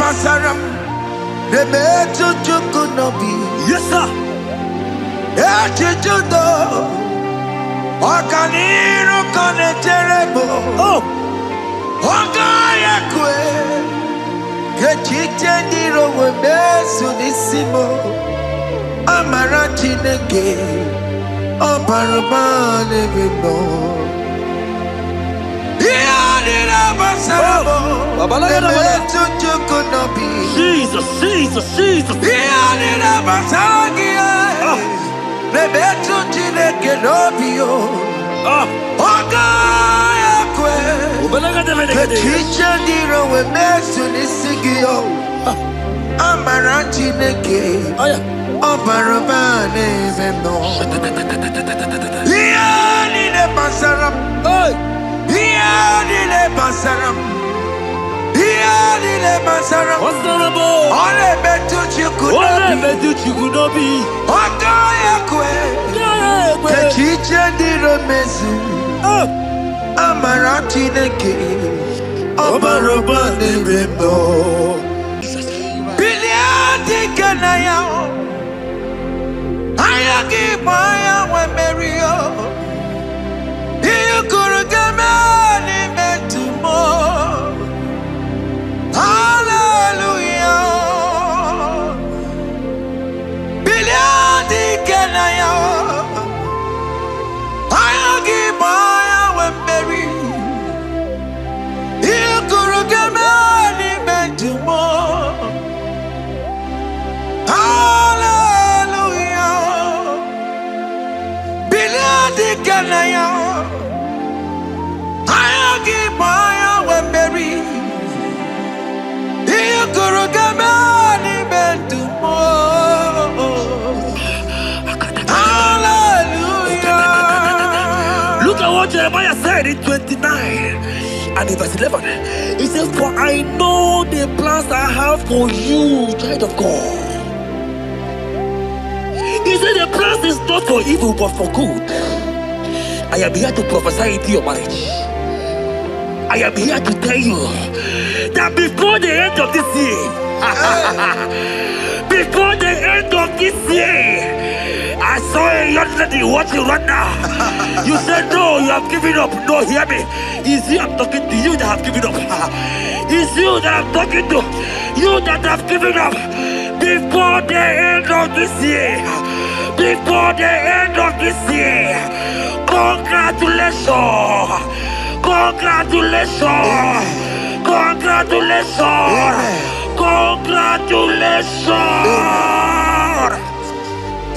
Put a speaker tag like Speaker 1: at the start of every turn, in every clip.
Speaker 1: basaram. The better you could not be.
Speaker 2: Yes, sir.
Speaker 1: Echijudo. Okaniro kane terrible.
Speaker 2: Oh.
Speaker 1: Ogaya kwe. Kechite ndiro webesu nisimo. Amarati nege. Oparabane bimbo.
Speaker 2: Jesus, Jesus, Jesus. What's the rubble?
Speaker 1: All I bet you could not be. The teacher did a message. Amarati neke. Obarobane bebo. Biliadi kanaya. Ayagi maya we merio. You could get me to more. Hallelujah. Biliadi kanaya. Ayagi maya we merio. You could get me to more. Hallelujah. Biliadi kanaya.
Speaker 2: Look at what Jeremiah said in 29 and in verse 11. He says, for I know the plans I have for you, child of God. He said the plans is not for evil but for good. I am here to prophesy into your marriage. I am here to tell you that before the end of this year, before the end of this year, I saw a young lady watching right now. You said no, you have given up. No, hear me. It's you I'm talking to. You that have given up. It's you that I'm talking to. You that have given up. Before the end of this year, before the end of this year, congratulations. Congratulations! Congratulations! Congratulations!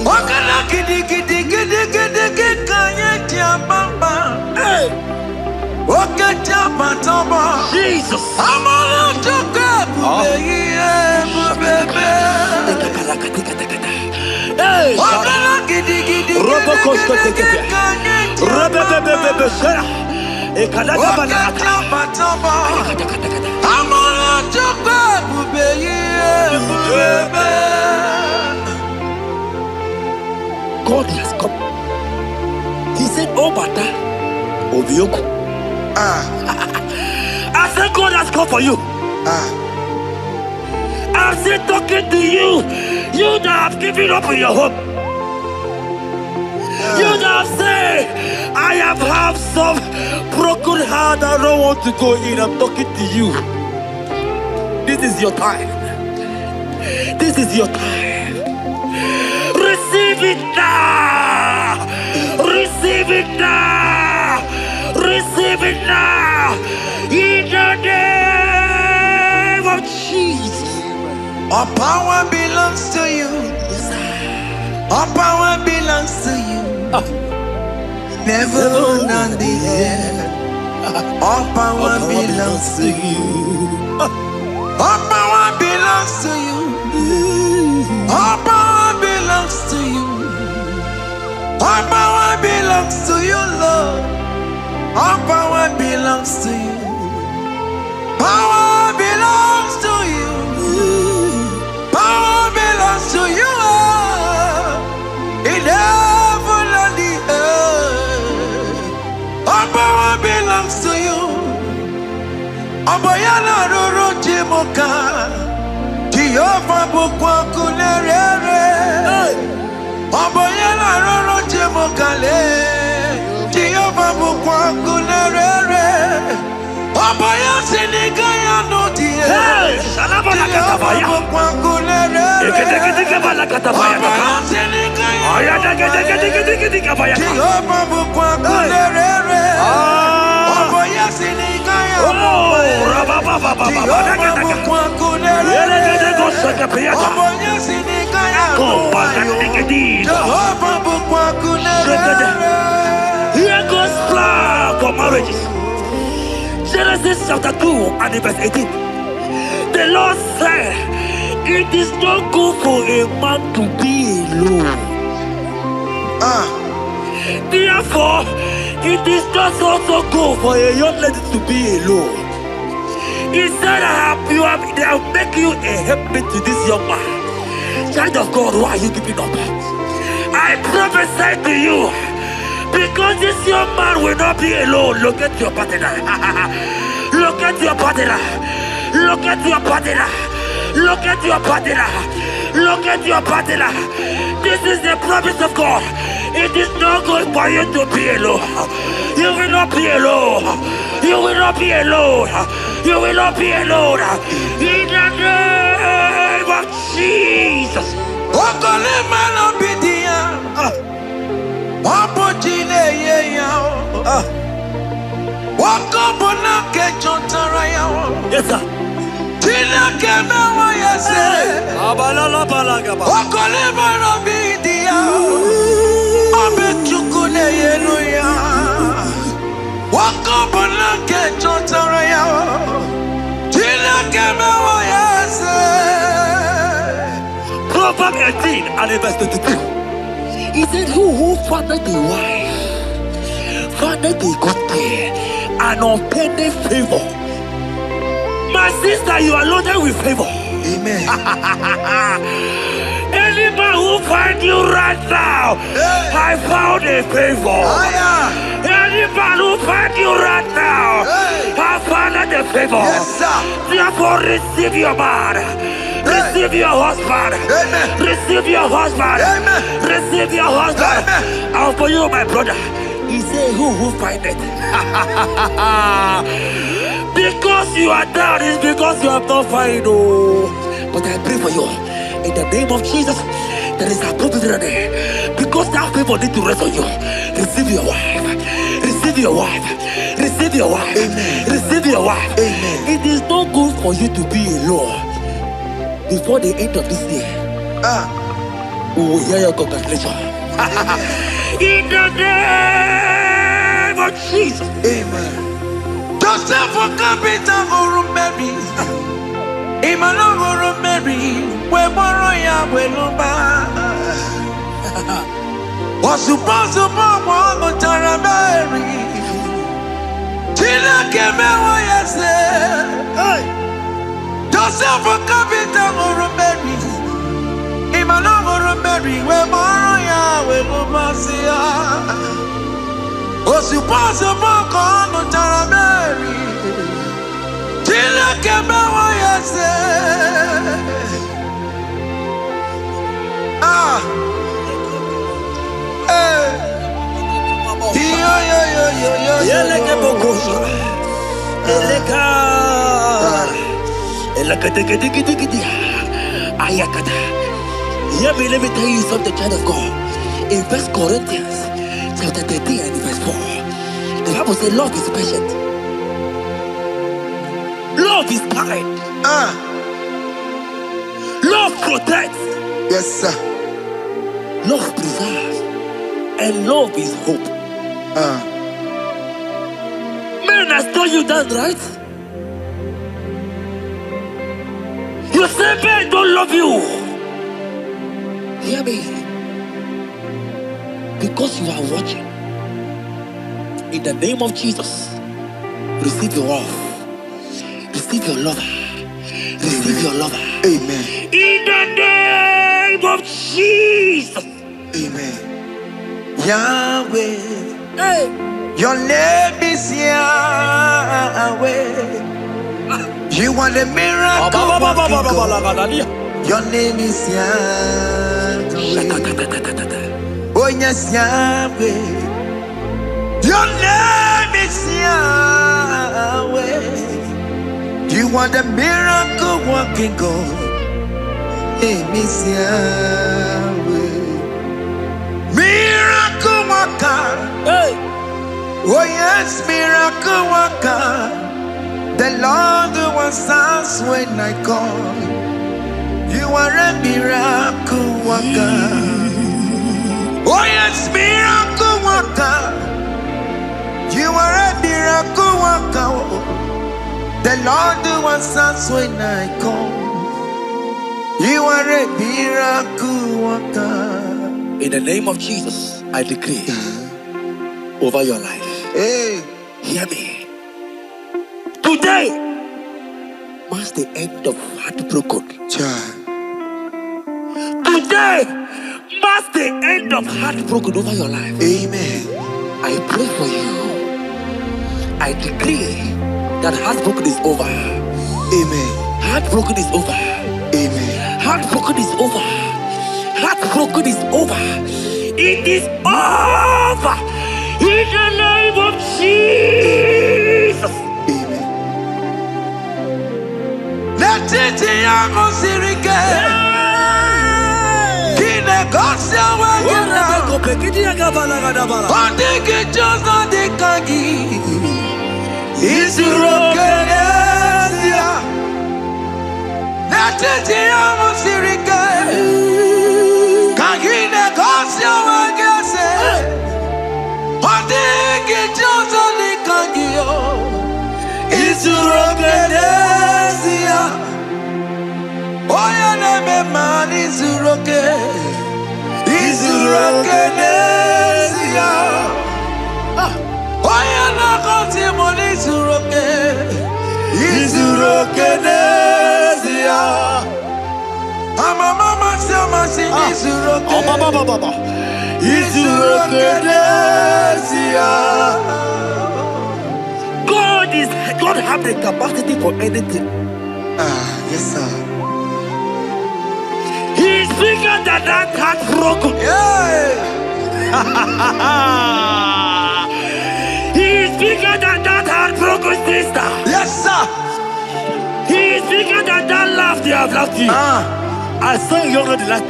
Speaker 1: Wakala gidi kanye tiambamba. Hey, wakata matamba.
Speaker 2: Jesus.
Speaker 1: Amala toka bubeye bubebe.
Speaker 2: Hey,
Speaker 1: wakala gidi kanye tiambamba. Wakata matamba. Amala toka bubeye bubebe.
Speaker 2: God has come. He said, oh, Bata, Obioku. I said, God has come for you. I'm still talking to you. You that have given up on your hope. You that have said, I have some broken heart. I don't want to go in. I'm talking to you. This is your time. This is your time. Receive it now! Receive it now! Receive it now! In the name of Jesus!
Speaker 1: All power belongs to you. All power belongs to you. Never on the air. All power belongs to you. All power belongs to you. All power belongs to you. All power belongs to you, Lord. All power belongs to you. Power belongs to you. Power belongs to you. In heaven and the earth. All power belongs to you. Abayana Roro Jimoka. bukwa kulerere. Oboye la roro jemokale. Jehovah bukwa kulerere. Oboye sinigaya no die. Jehovah bukwa kulerere. Oboye sinigaya no die. Jehovah bukwa kulerere. Oboye sinigaya no die.
Speaker 2: Here goes plan for marriages. Genesis chapter 2 and verse 18. The Lord said, it is not good for a man to be alone. Therefore, it is not also good for a young lady to be alone. He said, they have make you a helpmate to this young man. Child of God, why are you giving up? I prophesy to you, because this young man will not be alone. Look at your partner. Look at your partner. Look at your partner. Look at your partner. Look at your partner. This is the promise of God. It is not good for you to be alone. You will not be alone. You will not be alone. You will not be alone. In the name of Jesus. Yes, sir. Proverbs 18 and verse 22. He said, who findeth a wife, findeth a good thing, and obtaineth favor. My sister, you are loaded with favor.
Speaker 1: Amen.
Speaker 2: Any man who finds you right now, I found a favor. Any man who finds you right now, I found a favor.
Speaker 1: Yes, sir.
Speaker 2: Therefore, receive your man. Receive your husband.
Speaker 1: Amen.
Speaker 2: Receive your husband.
Speaker 1: Amen.
Speaker 2: Receive your husband.
Speaker 1: Amen.
Speaker 2: And for you, my brother, he said, who find it? Because you are down, it's because you have not found. Oh. But I pray for you. In the name of Jesus, there is a provision there. Because that favor need to rest on you. Receive your wife. Receive your wife. Receive your wife.
Speaker 1: Amen.
Speaker 2: Receive your wife.
Speaker 1: Amen.
Speaker 2: It is not good for you to be alone. Before the end of this year, we will hear your congratulations. In the name of Jesus.
Speaker 1: Amen. Joseph for capital for Mary. Emmanuel for Mary. We borrow ya we lumba. Was supposed to borrow the Tara Mary. Tina came away yesterday. Joseph for capital for Mary. Emmanuel for Mary. We borrow ya we lumba. Was supposed to borrow the Tara Mary. Tina came away yesterday.
Speaker 2: Let me tell you something, child of God. In 1 Corinthians chapter 13 and verse 4, the Bible says love is patient. Love is kind. Love protects.
Speaker 1: Yes, sir.
Speaker 2: Love preserves. And love is hope. Men has told you that, right? You say men don't love you. Hear me. Because you are watching. In the name of Jesus, receive your love. Receive your lover. Receive your lover.
Speaker 1: Amen.
Speaker 2: In the name of Jesus.
Speaker 1: Amen. Yahweh.
Speaker 2: Hey.
Speaker 1: Your name is Yahweh. You are the miracle working God. Your name is Yahweh. Oh yes, Yahweh. Your name is Yahweh. You are the miracle working God. Name is Yahweh. Miracle worker. Hey. Oh yes, miracle worker. The Lord who answers when I call. You are a miracle worker. Oh yes, miracle worker. You are a miracle worker. The Lord who answers when I call. You are a miracle worker.
Speaker 2: In the name of Jesus, I decree over your life.
Speaker 1: Hey,
Speaker 2: hear me. Today marks the end of heartbroken. Today marks the end of heartbroken over your life.
Speaker 1: Amen.
Speaker 2: I pray for you. I decree that heartbroken is over.
Speaker 1: Amen.
Speaker 2: Heartbroken is over.
Speaker 1: Amen.
Speaker 2: Heartbroken is over. Heartbroken is over. It is over. In the name of Jesus.
Speaker 1: Amen. Let it be your sirike. Kine gosia wagina. Ondigi jozo dikagi. Isurokenesia. Let it be your sirike. Kine gosia wagese. Ondigi jozo dikagi. Isurokenesia. Oya neme man isuroke. Isurokenesia. Oya na konti mon isuroke. Isurokenesia. Ama mama sama si isuroke. Isurokenesia.
Speaker 2: God have the capacity for anything.
Speaker 1: Yes sir.
Speaker 2: He's bigger than that heartbroken.
Speaker 1: Yeah.
Speaker 2: He's bigger than that heartbroken sister.
Speaker 1: Yes sir.
Speaker 2: He's bigger than that laugh they have laughed you. I saw you younger than that.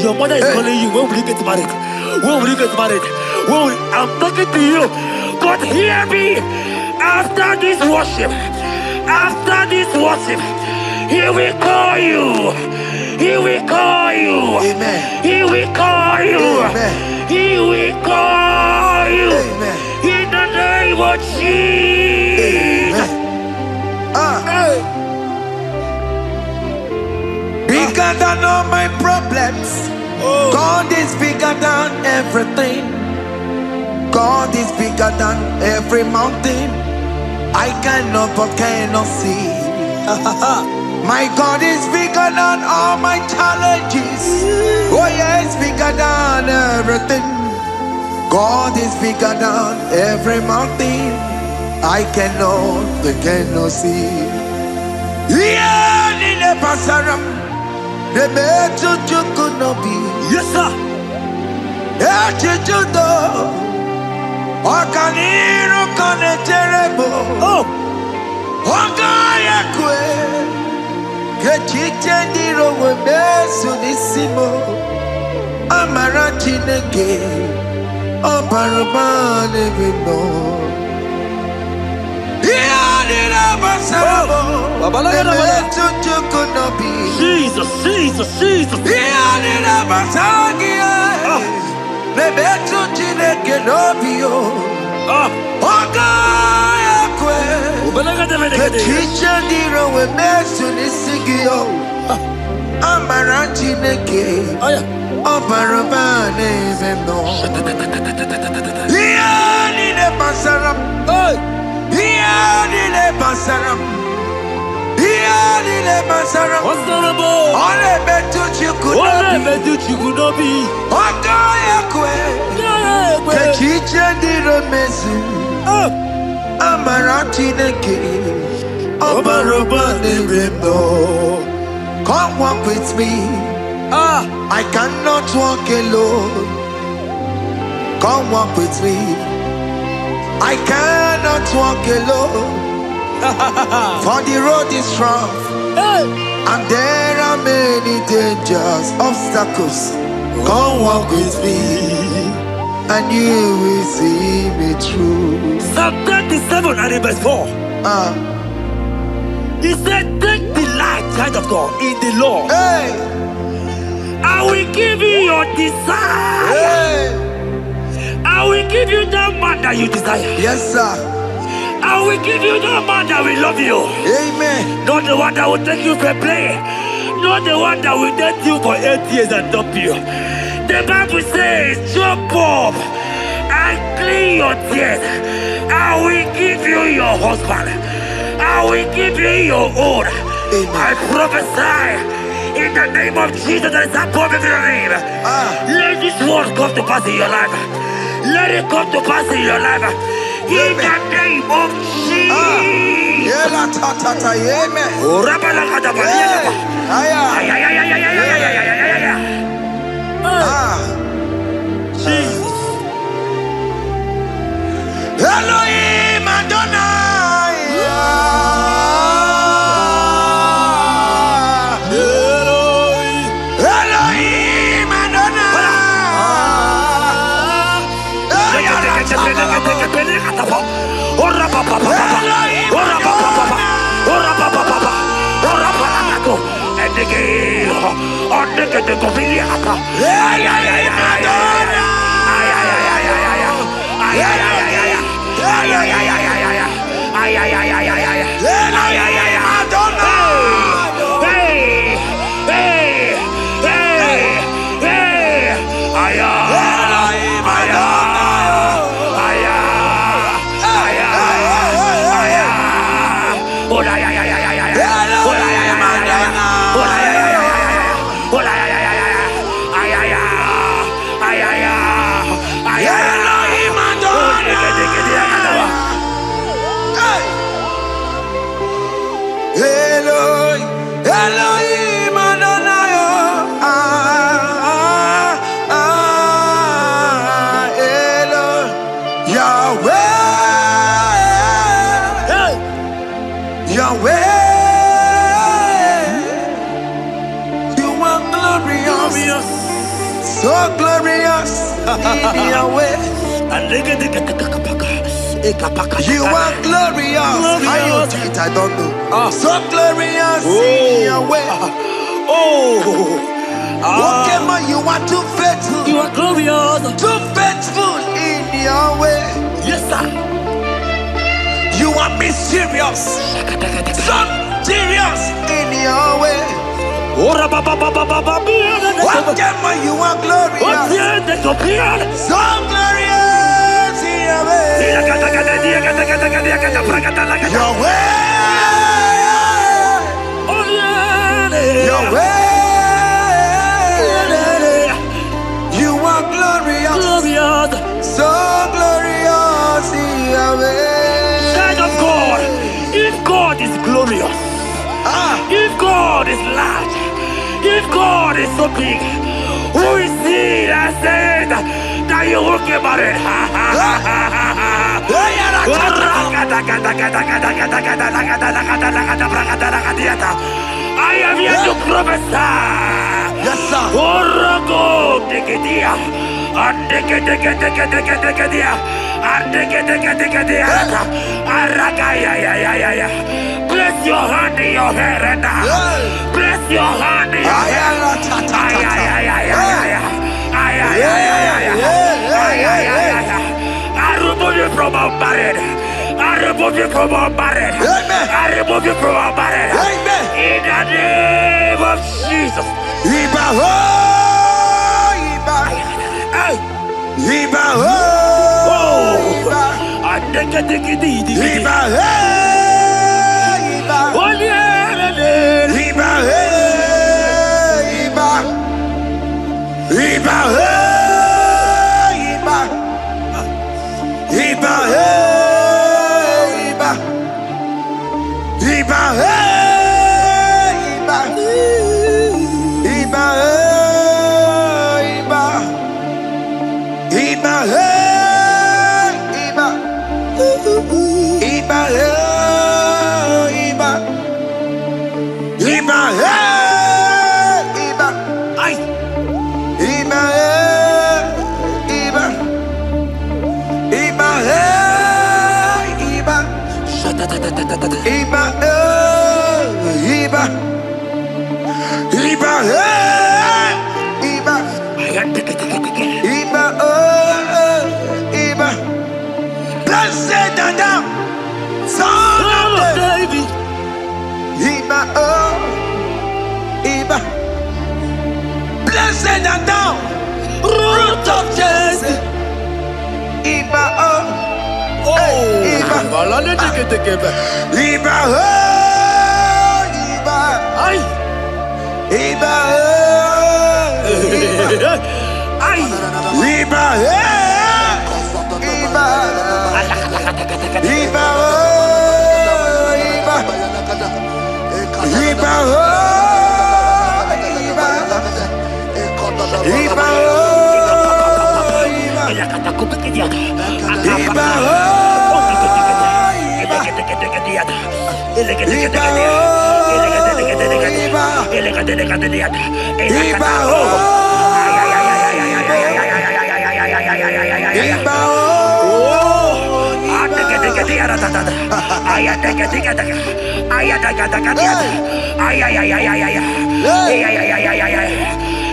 Speaker 2: Your mother is calling you. When will you get married? When will you get married? I'm talking to you. God hear me. After this worship, He will call you. He will call you.
Speaker 1: Amen.
Speaker 2: He will call you.
Speaker 1: Amen.
Speaker 2: He will call you.
Speaker 1: Amen.
Speaker 2: In the name of Jesus.
Speaker 1: Amen. Bigger than all my problems. God is bigger than everything. God is bigger than every mountain. I cannot but cannot see. My God is bigger than all my challenges. Oh yeah, it's bigger than everything. God is bigger than every mountain. I cannot but cannot see. Yeah, Nile Pasaram. The metal could not be.
Speaker 2: Yes, sir.
Speaker 1: Okaniro kane terrible.
Speaker 2: Oh,
Speaker 1: Ogaya kwe. Kechiche ndiro webesu nisimo. Amara chineke. Obarubane bino. Iyadira basabo. Emetu chukunobi.
Speaker 2: Jesus.
Speaker 1: Iyadira basagia. Nebetu chineke nobio. Ogaya kwe. Kechiche ndiro webesu nisigio. Amara chineke. Obarubane bino. Iyadira basaram. Iyadira basaram. Ole betu chikunobi. Ogaya kwe. Kechiche ndiro mesu. Amara chineke. Obarubane bino. Come walk with me. I cannot walk alone. Come walk with me. I cannot walk alone. For the road is rough, and there are many dangers, obstacles. Come walk with me, and you will see me through.
Speaker 2: Psalm 37 and verse 4. He said, take delight, child of God, in the Lord.
Speaker 1: Hey,
Speaker 2: I will give you your desire.
Speaker 1: hey.
Speaker 2: I will give you the man that you desire.
Speaker 1: Yes, sir.
Speaker 2: I will give you the man that will love you.
Speaker 1: Amen.
Speaker 2: Not the one that will take you for play. Not the one that will date you for 8 years and dump you. The Bible says, jump up and clean your tears. I will give you your husband. I will give you your own. I prophesy in the name of Jesus that is above every name. Let this word come to pass in your life. Let it come to pass in your life. In the name of Jesus. Jesus.
Speaker 1: Elohim Adonai. Elohim Adonai. Elohim Adonai. Yahweh. Yahweh. You are glorious. So glorious in your way. You are glorious. How you do it, I don't know. So glorious in your way. Whatever you are too faithful.
Speaker 2: You are glorious.
Speaker 1: Too faithful in your way.
Speaker 2: Yes, sir.
Speaker 1: You are mysterious. So serious in your way. Whatever you are glorious. So glorious in your way. Your way. Your way. You are glorious. So glorious in your way.
Speaker 2: Child of God, if God is glorious, if God is large, if God is so big, who is he that said that you will get married? I am here to prophesy.
Speaker 1: Yes, sir.
Speaker 2: Place your hand in your hair and place your hand in your hair. I remove you from unmarried. I remove you from unmarried. I remove you from unmarried. In the name of Jesus.
Speaker 1: Iba, hey, Iba,
Speaker 2: Aye.
Speaker 1: Iba, hey, Iba, Iba, hey, Iba, Iba, Iba, Iba, hey, Iba, Iba, Iba, blessed Adam, son of David. Iba, Iba, blessed Adam, root of Jesse. Iba, Iba, Iba, Iba,
Speaker 2: Aye.
Speaker 1: Iba,
Speaker 2: Aye.
Speaker 1: Iba, Iba, Iba, Iba, Iba,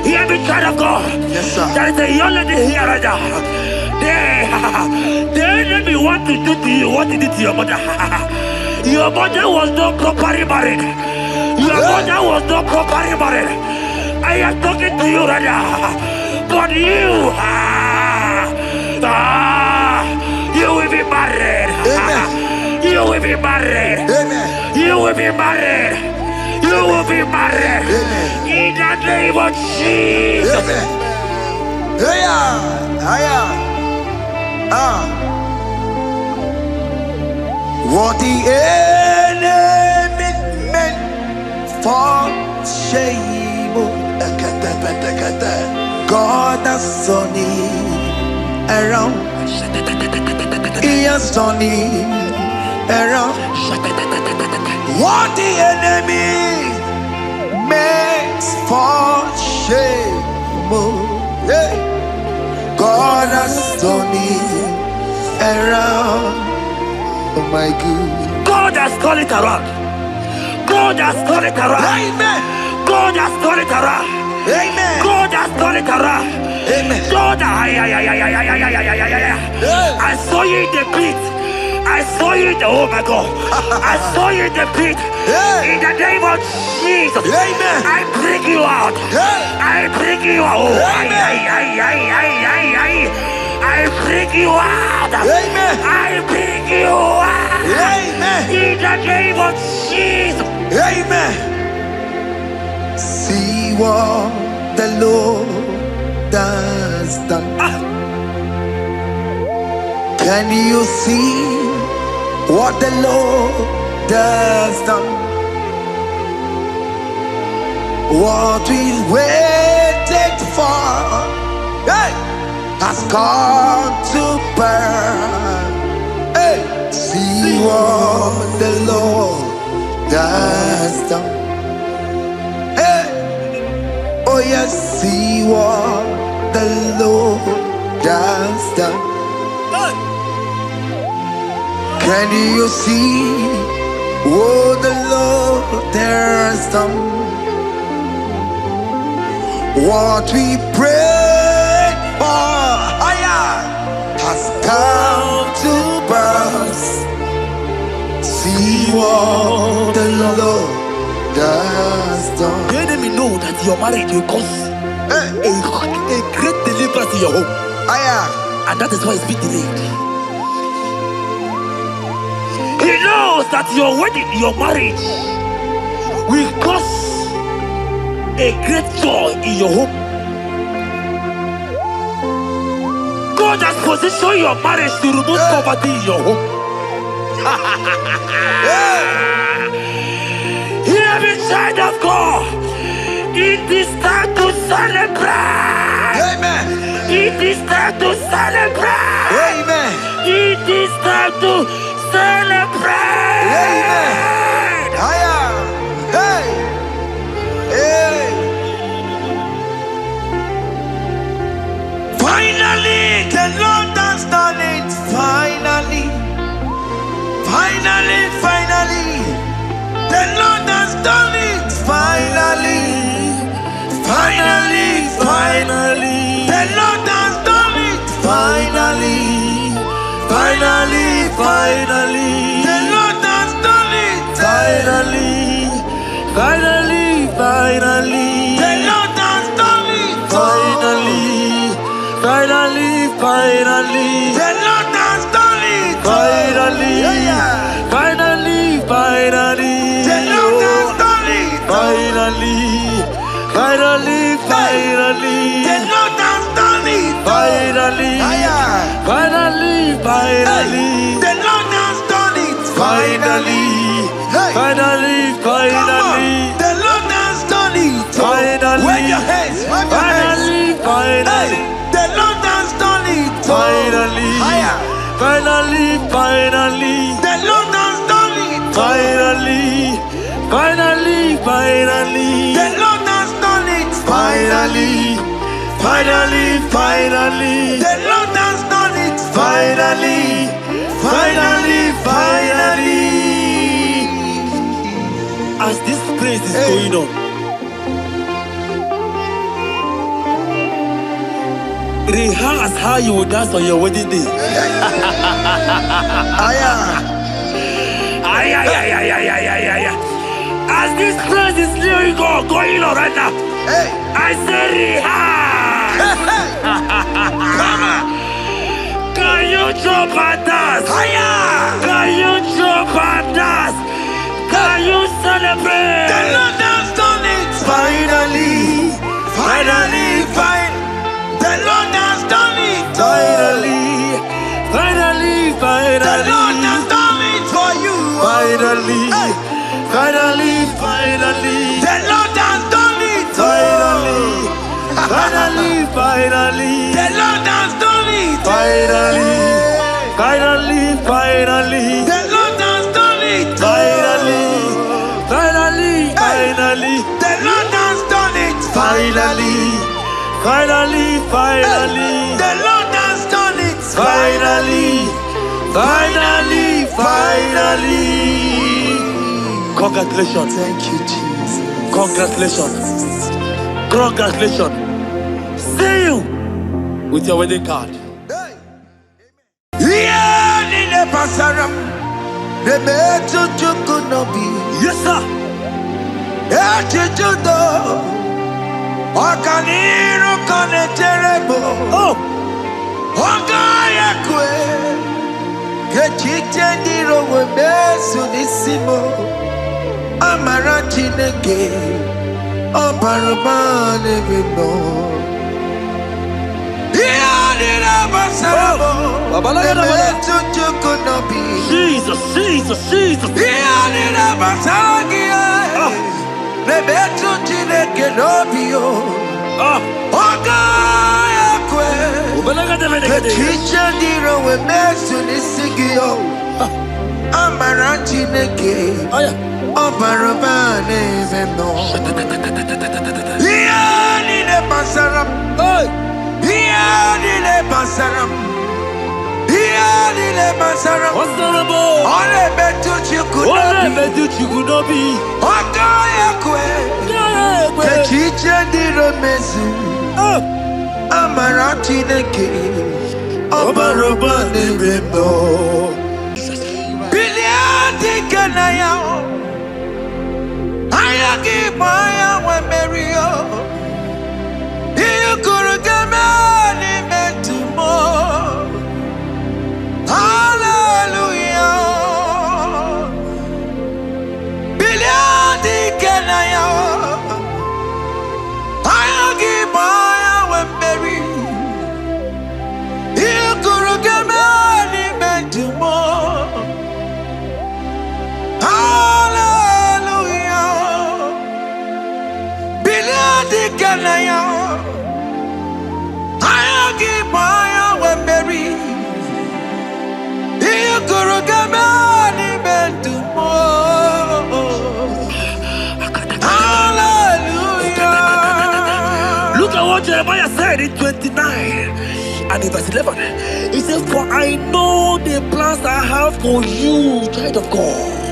Speaker 2: Hear me, child of God.
Speaker 1: Yes, sir.
Speaker 2: There is a young lady here right now. The enemy want to do to you what he did to your mother. Your mother was not properly married. Your mother was not properly married. I am talking to you right now. But you, you will be married.
Speaker 1: Amen.
Speaker 2: You will be married.
Speaker 1: Amen.
Speaker 2: You will be married. You will be married.
Speaker 1: Amen.
Speaker 2: In the name of Jesus.
Speaker 1: Amen. What the enemy meant for shame, God has turned it around. He has turned it around. What the enemy makes for shame, God has turned it around. Oh my God.
Speaker 2: God has turned it around. God has turned it around.
Speaker 1: Amen.
Speaker 2: God has turned it around.
Speaker 1: Amen.
Speaker 2: God has turned it around.
Speaker 1: Amen.
Speaker 2: God, I saw you in the pit. I saw you in the, oh my God. I saw you in the pit. In the name of Jesus.
Speaker 1: Amen.
Speaker 2: I bring you out. I bring you out. I bring you out.
Speaker 1: Amen.
Speaker 2: I bring you out.
Speaker 1: Amen.
Speaker 2: In the name of Jesus.
Speaker 1: Amen. See what the Lord has done. Can you see what the Lord has done? What we waited for, hey, has come to pass. Hey, see what the Lord has done. Hey, oh yes, see what the Lord has done. Can you see what the Lord has done? What we prayed for has come to pass. See what the Lord has done.
Speaker 2: The enemy know that your marriage will cause a great deliverance in your home. And that is why it's been delayed. He knows that your wedding, your marriage will cause a great joy in your home. God has positioned your marriage to remove poverty in your home. Hear me, child of God. It is time to celebrate.
Speaker 1: Amen.
Speaker 2: It is time to celebrate.
Speaker 1: Amen.
Speaker 2: It is time to celebrate.
Speaker 1: Amen. Hey. Finally, finally, the Lord has done it. Finally, finally, finally, the Lord has done it. Finally, finally, finally, the Lord has done it. Finally, finally, finally, the Lord has done it. Finally, finally, finally, the Lord has done it. Finally, finally, finally, the Lord has done it. Finally, finally, finally, the Lord has done it. Finally, finally, finally, the Lord has done it. Finally, finally, finally, the Lord has done it. Finally, wave your hands, finally, finally, the Lord has done it. Finally, finally, finally, the Lord has done it. Finally, finally, finally, the Lord has done it. Finally, finally, finally, the Lord has done it. Finally, finally, finally.
Speaker 2: As this praise is going on, rehearse how you will dance on your wedding day. As this praise is going on right now, I say rehearse. Can you jump and dance? Can you jump and dance? Can you celebrate?
Speaker 1: The Lord has done it. Finally, finally, finally, the Lord has done it. Finally, finally, finally, the Lord has done it for you. Finally, finally, finally, the Lord has done it. Finally, finally, finally, the Lord has done it. Finally, finally, finally, the Lord has done it. Finally, finally, finally, the Lord has done it. Finally, finally, finally, the Lord has done it. Finally, finally, finally.
Speaker 2: Congratulations.
Speaker 1: Thank you, Jesus.
Speaker 2: Congratulations. Congratulations. See you with your wedding card. Yes, sir. Oh. Jesus, Jesus, Jesus. Look at what Jeremiah said in 29. and in verse 11, he says, for I know the plans I have for you, child of God.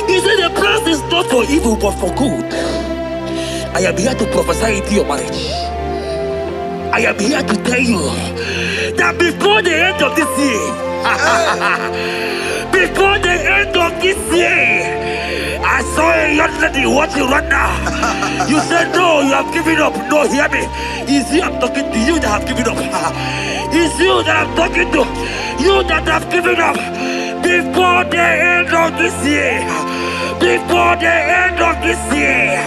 Speaker 2: He said the plans is not for evil but for good. I am here to prophesy into your marriage. I am here to tell you that before the end of this year, before the end of this year, I saw a young lady watching right now. You said no, you have given up. No, hear me. It's you I'm talking to, you that have given up. It's you that I'm talking to, you that have given up. Before the end of this year, before the end of this year,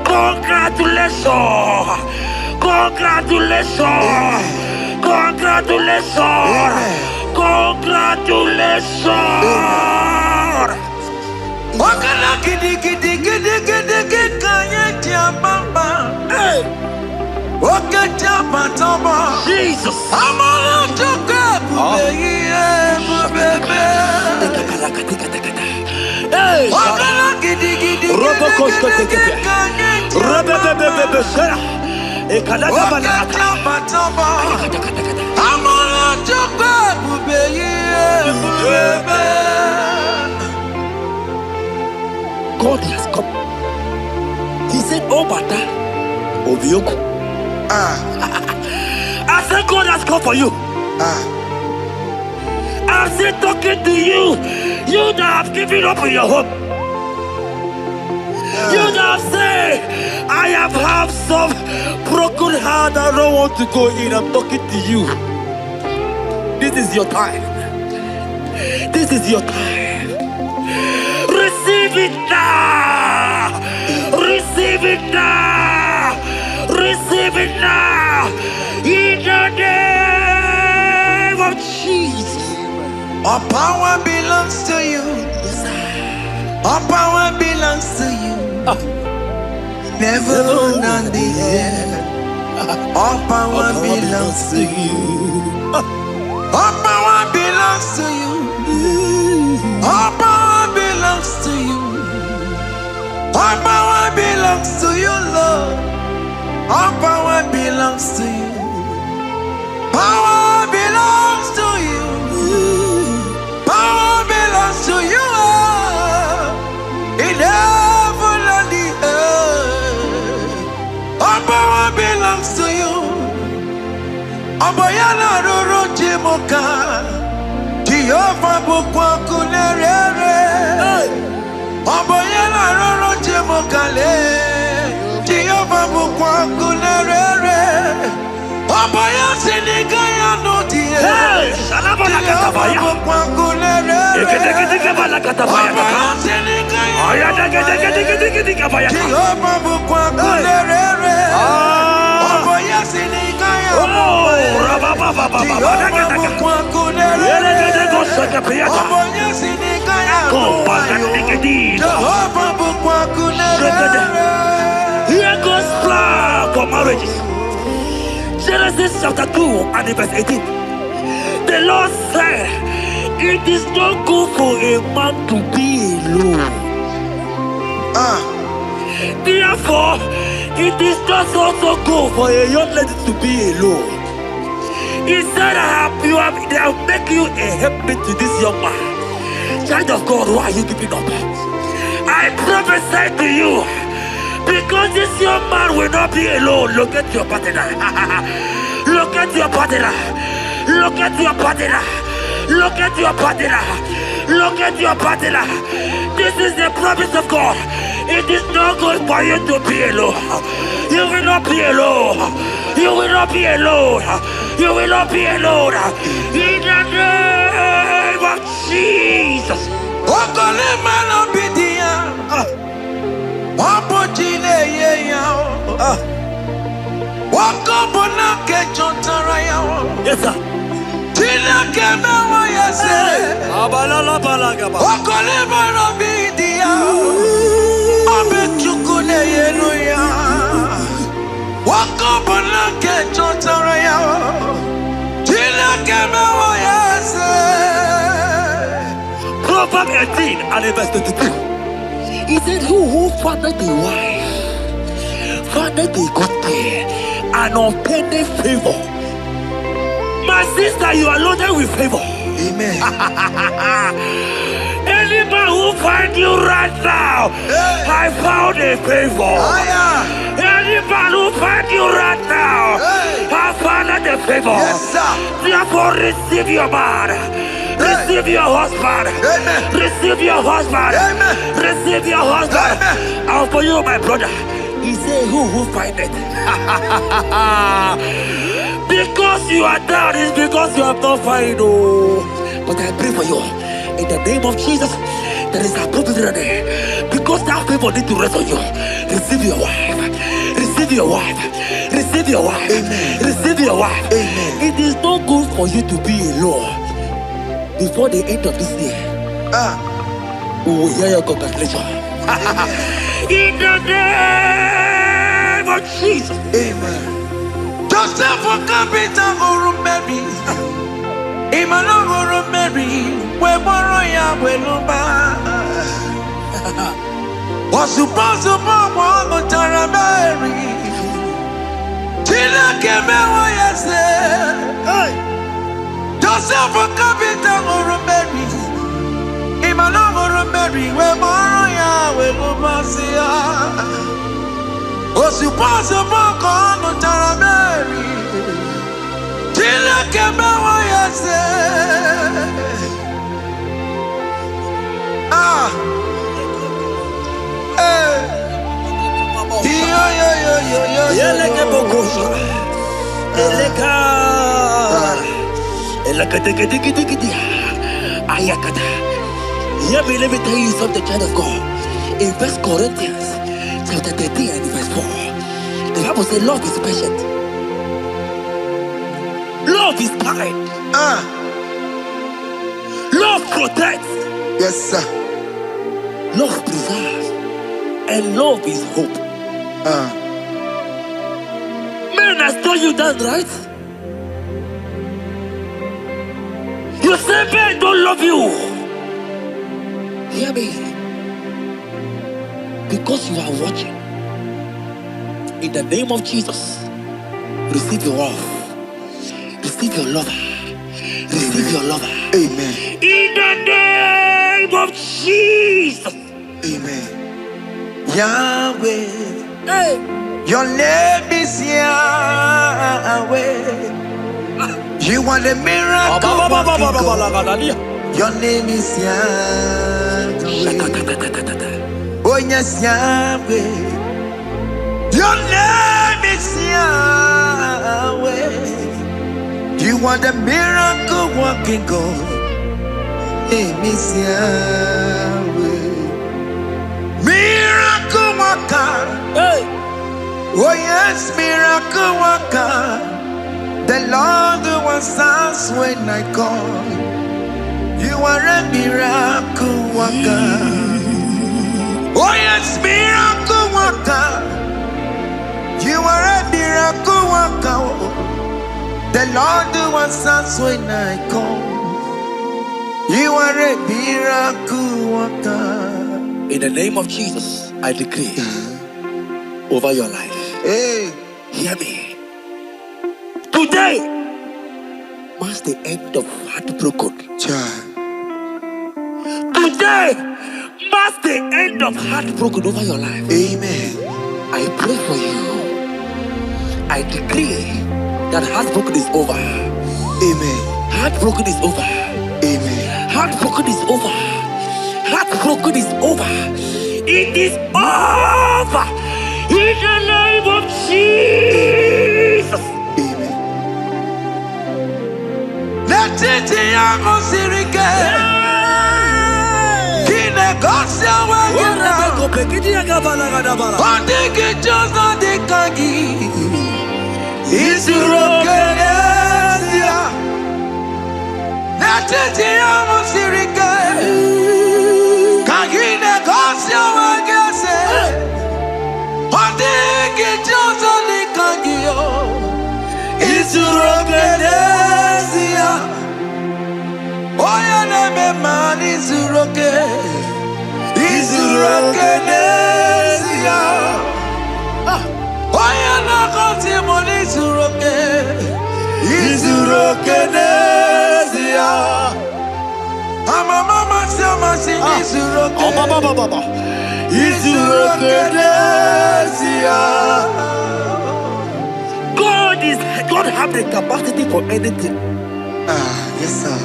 Speaker 2: congratulations, congratulations, congratulations, congratulations.
Speaker 1: Wakala gidi gidi gidi gidi gidi kanya bamba. Wakata batamba.
Speaker 2: Jesus.
Speaker 1: Amala toka bubebe. Wakala gidi gidi gidi gidi kanya wakata batamba. Amala toka bubebe.
Speaker 2: God has come. He said, oh, Bata, Obioku. I said, God has come for you. I said, talking to you, you that have given up on your hope. You that have said, I have had some broken heart, I don't want to go in. I'm talking to you. This is your time. This is your time. Receive it now! Receive it now! Receive it now! In the name of Jesus!
Speaker 1: All power belongs to you. All power belongs to you. Never on the air. All power belongs to you. All power belongs to you. All power belongs to you. All power belongs to you, Lord. All power belongs to you. Power belongs to you. Power belongs to you. In heaven and the earth. All power belongs to you. Abayana roro jimoka. Jehovah bukwa kunerere. Abayana roro jimokale. Jehovah bukwa kunerere. Abaya sinigaya no die.
Speaker 2: Shalabala katabaya.
Speaker 1: Jehovah bukwa kunerere. Abaya sinigaya no die. Jehovah bukwa kunerere. Abaya sinigaya no die. Jehovah bukwa kunerere. Abaya sinigaya no die. Jehovah bukwa kunerere.
Speaker 2: Here goes plan for marriages. Genesis chapter 2 and verse 18. The Lord said, it is not good for a man to be alone. Therefore, it is not also good for a young lady to be alone. He said, they have make you a helpmate to this young man. Child of God, why are you giving up? I prophesy to you, because this young man will not be alone. Look at your partner. Look at your partner. Look at your partner. Look at your partner. Look at your partner. This is the promise of God. It is not good for you to be alone. You will not be alone. You will not be alone. You will not be alone. In the name of Jesus. Yes, sir. Proverbs 18 and verse 22. He said, who fathered the wife, fathered the good thing, an unpending favor. My sister, you are loaded with favor.
Speaker 1: Amen.
Speaker 2: Any man who find you right now, I found a favor. Any man who find you right now, I found a favor.
Speaker 1: Yes, sir.
Speaker 2: Therefore, receive your man. Receive your husband.
Speaker 1: Amen.
Speaker 2: Receive your husband.
Speaker 1: Amen.
Speaker 2: Receive your husband.
Speaker 1: Amen.
Speaker 2: And for you, my brother, he said, who find it? Because you are down, it's because you have not found. Oh. But I pray for you. In the name of Jesus, there is a problem there. Because that favor need to rest on you. Receive your wife. Receive your wife. Receive your wife.
Speaker 1: Amen.
Speaker 2: Receive your wife.
Speaker 1: Amen.
Speaker 2: It is not good for you to be alone. Before the end of this year, we will hear your congratulations. In the name of Jesus.
Speaker 1: Amen. Joseph for capital or Mary. Imano or Mary. We borrow ya weluba. Was supposed to borrow on Taramari. Tina came away, yes. Joseph for capital or Mary. Imano or Mary. We borrow ya weluba. Was supposed to borrow on Taramari. Tina came away, yes.
Speaker 2: Let me tell you something, child of God. In 1 Corinthians chapter 13 and verse 4, the Bible says love is patient. Love is kind. Love protects.
Speaker 1: Yes, sir.
Speaker 2: Love preserves. And love is hope. Man has told you that, right? You say men don't love you. Hear me. Because you are watching. In the name of Jesus, receive your love. Receive your lover. Receive your lover.
Speaker 1: Amen.
Speaker 2: In the name of Jesus.
Speaker 1: Amen. Yahweh.
Speaker 2: Hey.
Speaker 1: Your name is Yahweh. You are the miracle working God. Your name is Yahweh. Oh yes, Yahweh. Your name is Yahweh. You are the miracle working God. Name is Yahweh. Miracle worker.
Speaker 2: Hey.
Speaker 1: Oh yes, miracle worker. The Lord who answers when I call. You are a miracle worker. Oh yes, miracle worker. You are a miracle worker. The Lord who answers when I call. You are a miracle worker.
Speaker 2: In the name of Jesus, I decree over your life.
Speaker 1: Hey,
Speaker 2: hear me. Today marks the end of heartbroken.
Speaker 1: child.
Speaker 2: Today marks the end of heartbroken over your life.
Speaker 1: Amen.
Speaker 2: I pray for you. I decree that heartbroken is over.
Speaker 1: Amen.
Speaker 2: Heartbroken is over.
Speaker 1: Amen.
Speaker 2: Heartbroken is over. Heartbroken is over. It is over. In the name of Jesus.
Speaker 1: Amen. Let it be a sirike. Kine gosia wagena. Ondigi jozo dikagi. Isurokenesia. Let it be a sirike. Kine gosia wagese. Ondigi jozo dikagi. Isurokenesia. Oya neme man isuroke. Isurokenesia. Oya na konti moni
Speaker 2: God have the capacity for anything.
Speaker 1: Yes, sir.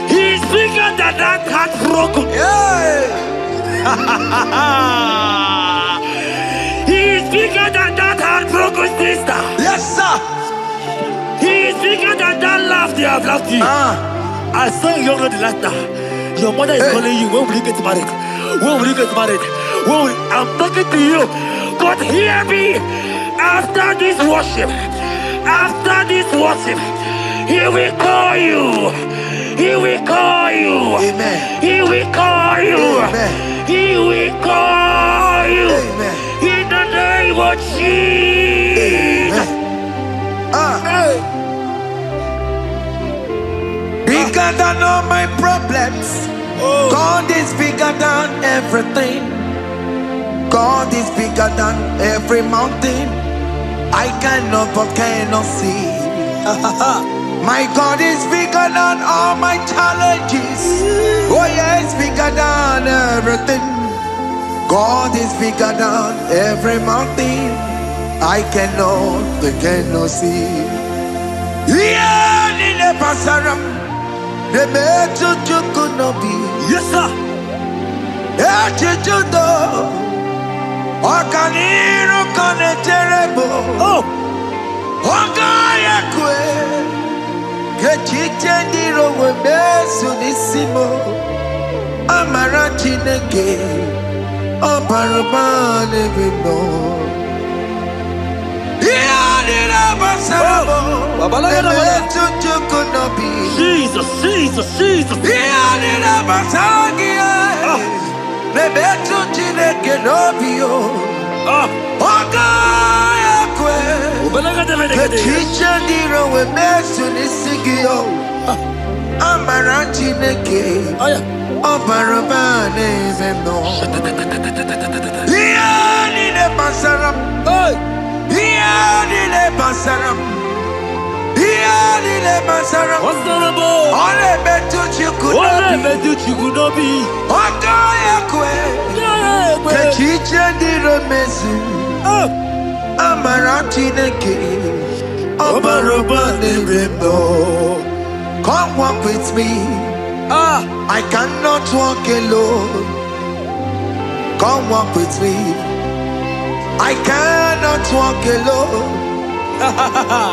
Speaker 2: He's bigger than that heartbroken. He's bigger than that heartbroken sister.
Speaker 1: Yes, sir.
Speaker 2: He's bigger than that laugh they have laughed you. I saw you the last time. Your mother is calling you. When will you get married? When will you get married? I'm talking to you. But hear me. After this worship, He will call you. He will call you.
Speaker 1: Amen.
Speaker 2: He will call you.
Speaker 1: Amen.
Speaker 2: He will call you.
Speaker 1: Amen.
Speaker 2: In the name of Jesus.
Speaker 1: Bigger than all my problems. God is bigger than everything. God is bigger than every mountain. I cannot but cannot see. My God is bigger than all my challenges. Oh yes, bigger than everything. God is bigger than every mountain. I cannot but cannot see. Yeah, in the pasaram, the metal could not be.
Speaker 2: Yes, sir.
Speaker 1: Okaniro kane terrible. Ogaya kwe. Kechiche ndiro webesu nisimo. Amarachi neke. Oparubane bino. Iyadira basarabo. Emetu chukunobi.
Speaker 2: Jesus.
Speaker 1: Iyadira basagia. Nebetu chineke nobio. Ogaya kwe. Kechiche ndiro webesu nisigio. Amara chineke. Oparubane bino. Iyadira basaram. Iyadira basaram. Ole betu chikunobi. Ogaya kwe. Kechiche ndiro mezu. Amara chineke. Obarubane bino. Come walk with me. I cannot walk alone. Come walk with me. I cannot walk alone.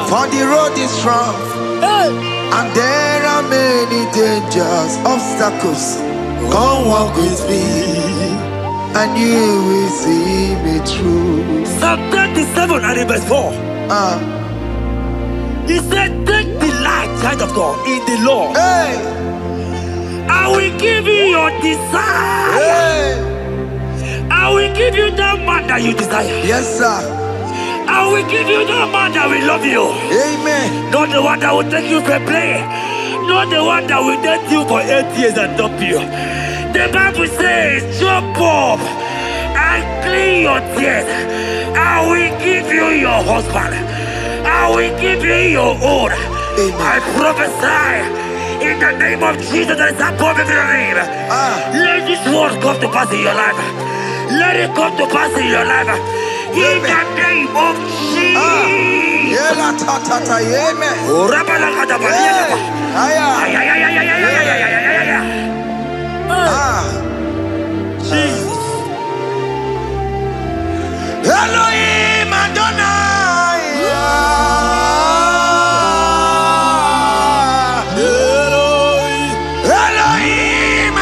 Speaker 1: For the road is rough, and there are many dangers, obstacles. Come walk with me, and you will see me through.
Speaker 2: Psalm 37 and verse 4. He said, take delight, child of God, in the Lord. I will give you your desire. I will give you that man that you desire.
Speaker 1: Yes, sir.
Speaker 2: I will give you that man that will love you.
Speaker 1: Amen.
Speaker 2: Not the one that will take you for play. Not the one that will date you for 8 years and dump you. The Bible says, jump up and clean your tears. I will give you your husband. I will give you your own. I prophesy in the name of Jesus that is above every name. Let this word come to pass in your life. Let it come to pass in your life. In the name of Jesus. Jesus.
Speaker 1: Elohim Adonai. Elohim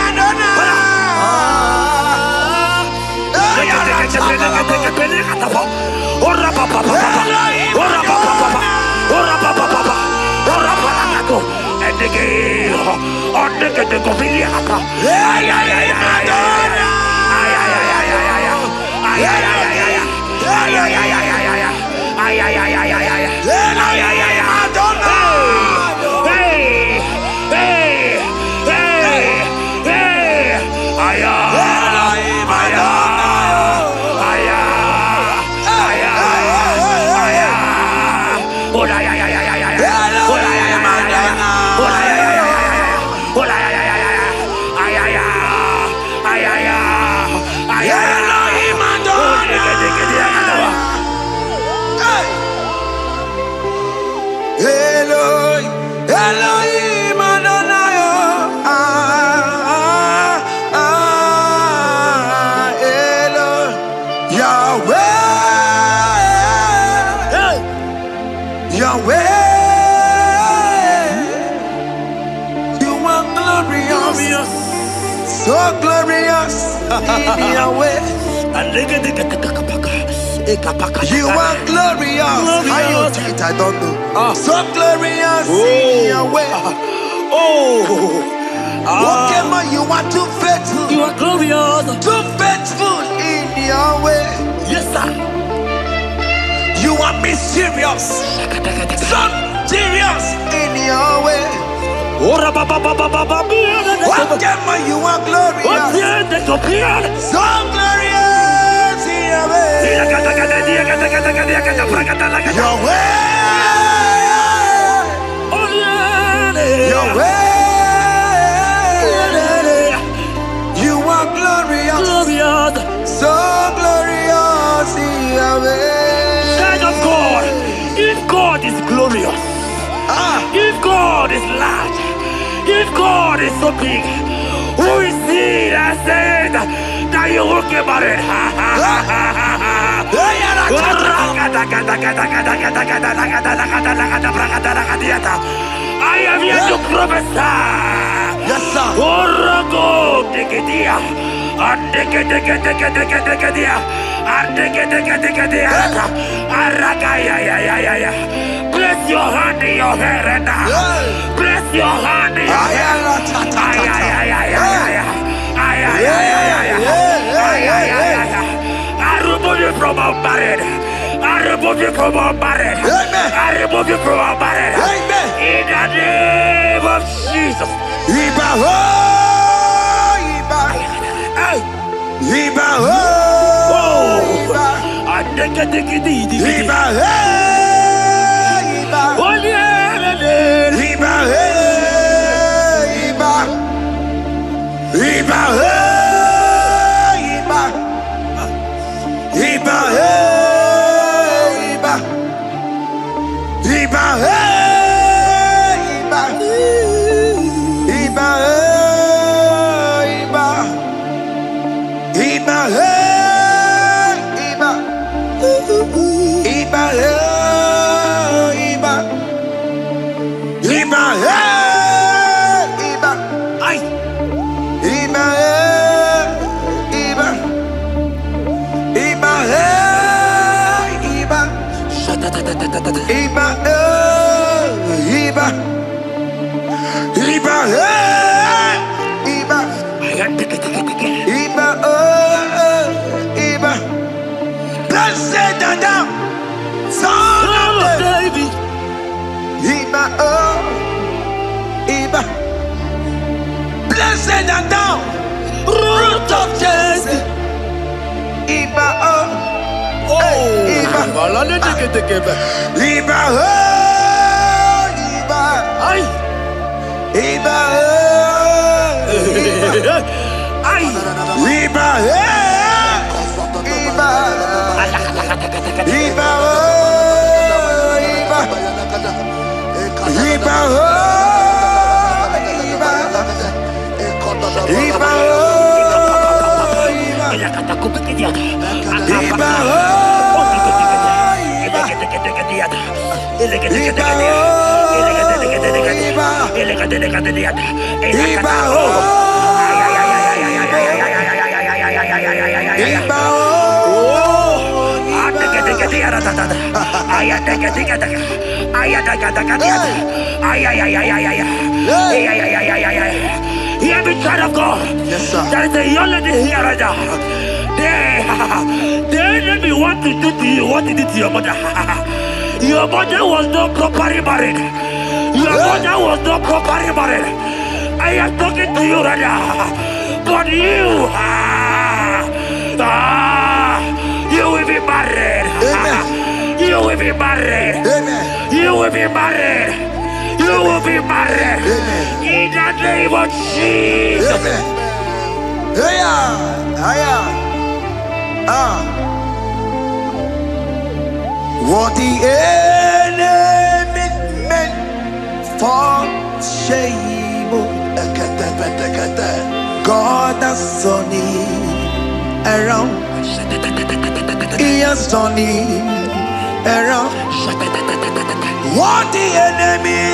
Speaker 1: are glorious in your way. You are glorious. How you do it, I don't know. So glorious in your way. Whatever you are too faithful.
Speaker 2: You are glorious.
Speaker 1: Too faithful in your way.
Speaker 2: Yes, sir.
Speaker 1: You are mysterious. So serious in your way. Whatever you are glorious. So glorious in your way. Your way. Your way. You are glorious. So glorious in your way.
Speaker 2: Child of God, if God is glorious, if God is large, if God is so big, who is he that said that you will get married? I am here to prophesy.
Speaker 1: Yes, sir.
Speaker 2: Place your hand in your hair right now. Place your hand in your hair. I remove you from our marriage. I remove you from our marriage. I remove you from our marriage. In the name of Jesus.
Speaker 1: Iba ho, Iba. Iba ho, Iba. Iba ho, Iba. Iba ho, Iba. Iba ho, Iba. Iba ho, Iba. Iba ho, Iba. Iba ho, Iba. Iba ho, Iba. Iba ho, Iba. Iba ho, Iba.
Speaker 2: Ay.
Speaker 1: Iba ho, Iba. Iba ho, Iba. Iba ho, Iba. Iba ho, Iba. Iba oh, Iba. Blessed and down, son of David. Iba oh, Iba. Blessed and down, root of Jesse. Iba oh, Iba. Iba oh, Iba.
Speaker 2: Ay.
Speaker 1: Iba oh, Iba.
Speaker 2: Ay.
Speaker 1: Iba oh, Iba. Iba oh, Iba. Iba oh, Iba. Iba oh, Iba. Iba
Speaker 2: Hear me, child of God.
Speaker 1: Yes, sir.
Speaker 2: There is a young lady here right now. The enemy want to do to you what he did to your mother. Your mother was not properly married. Your mother was not properly married. I am talking to you right now. But you, you will be married.
Speaker 1: Amen.
Speaker 2: You will be married.
Speaker 1: Amen.
Speaker 2: You will be married. You will be married.
Speaker 1: Amen.
Speaker 2: In the name of Jesus.
Speaker 1: Amen. What the enemy meant for shame, God has done it around. He has done it around. What the enemy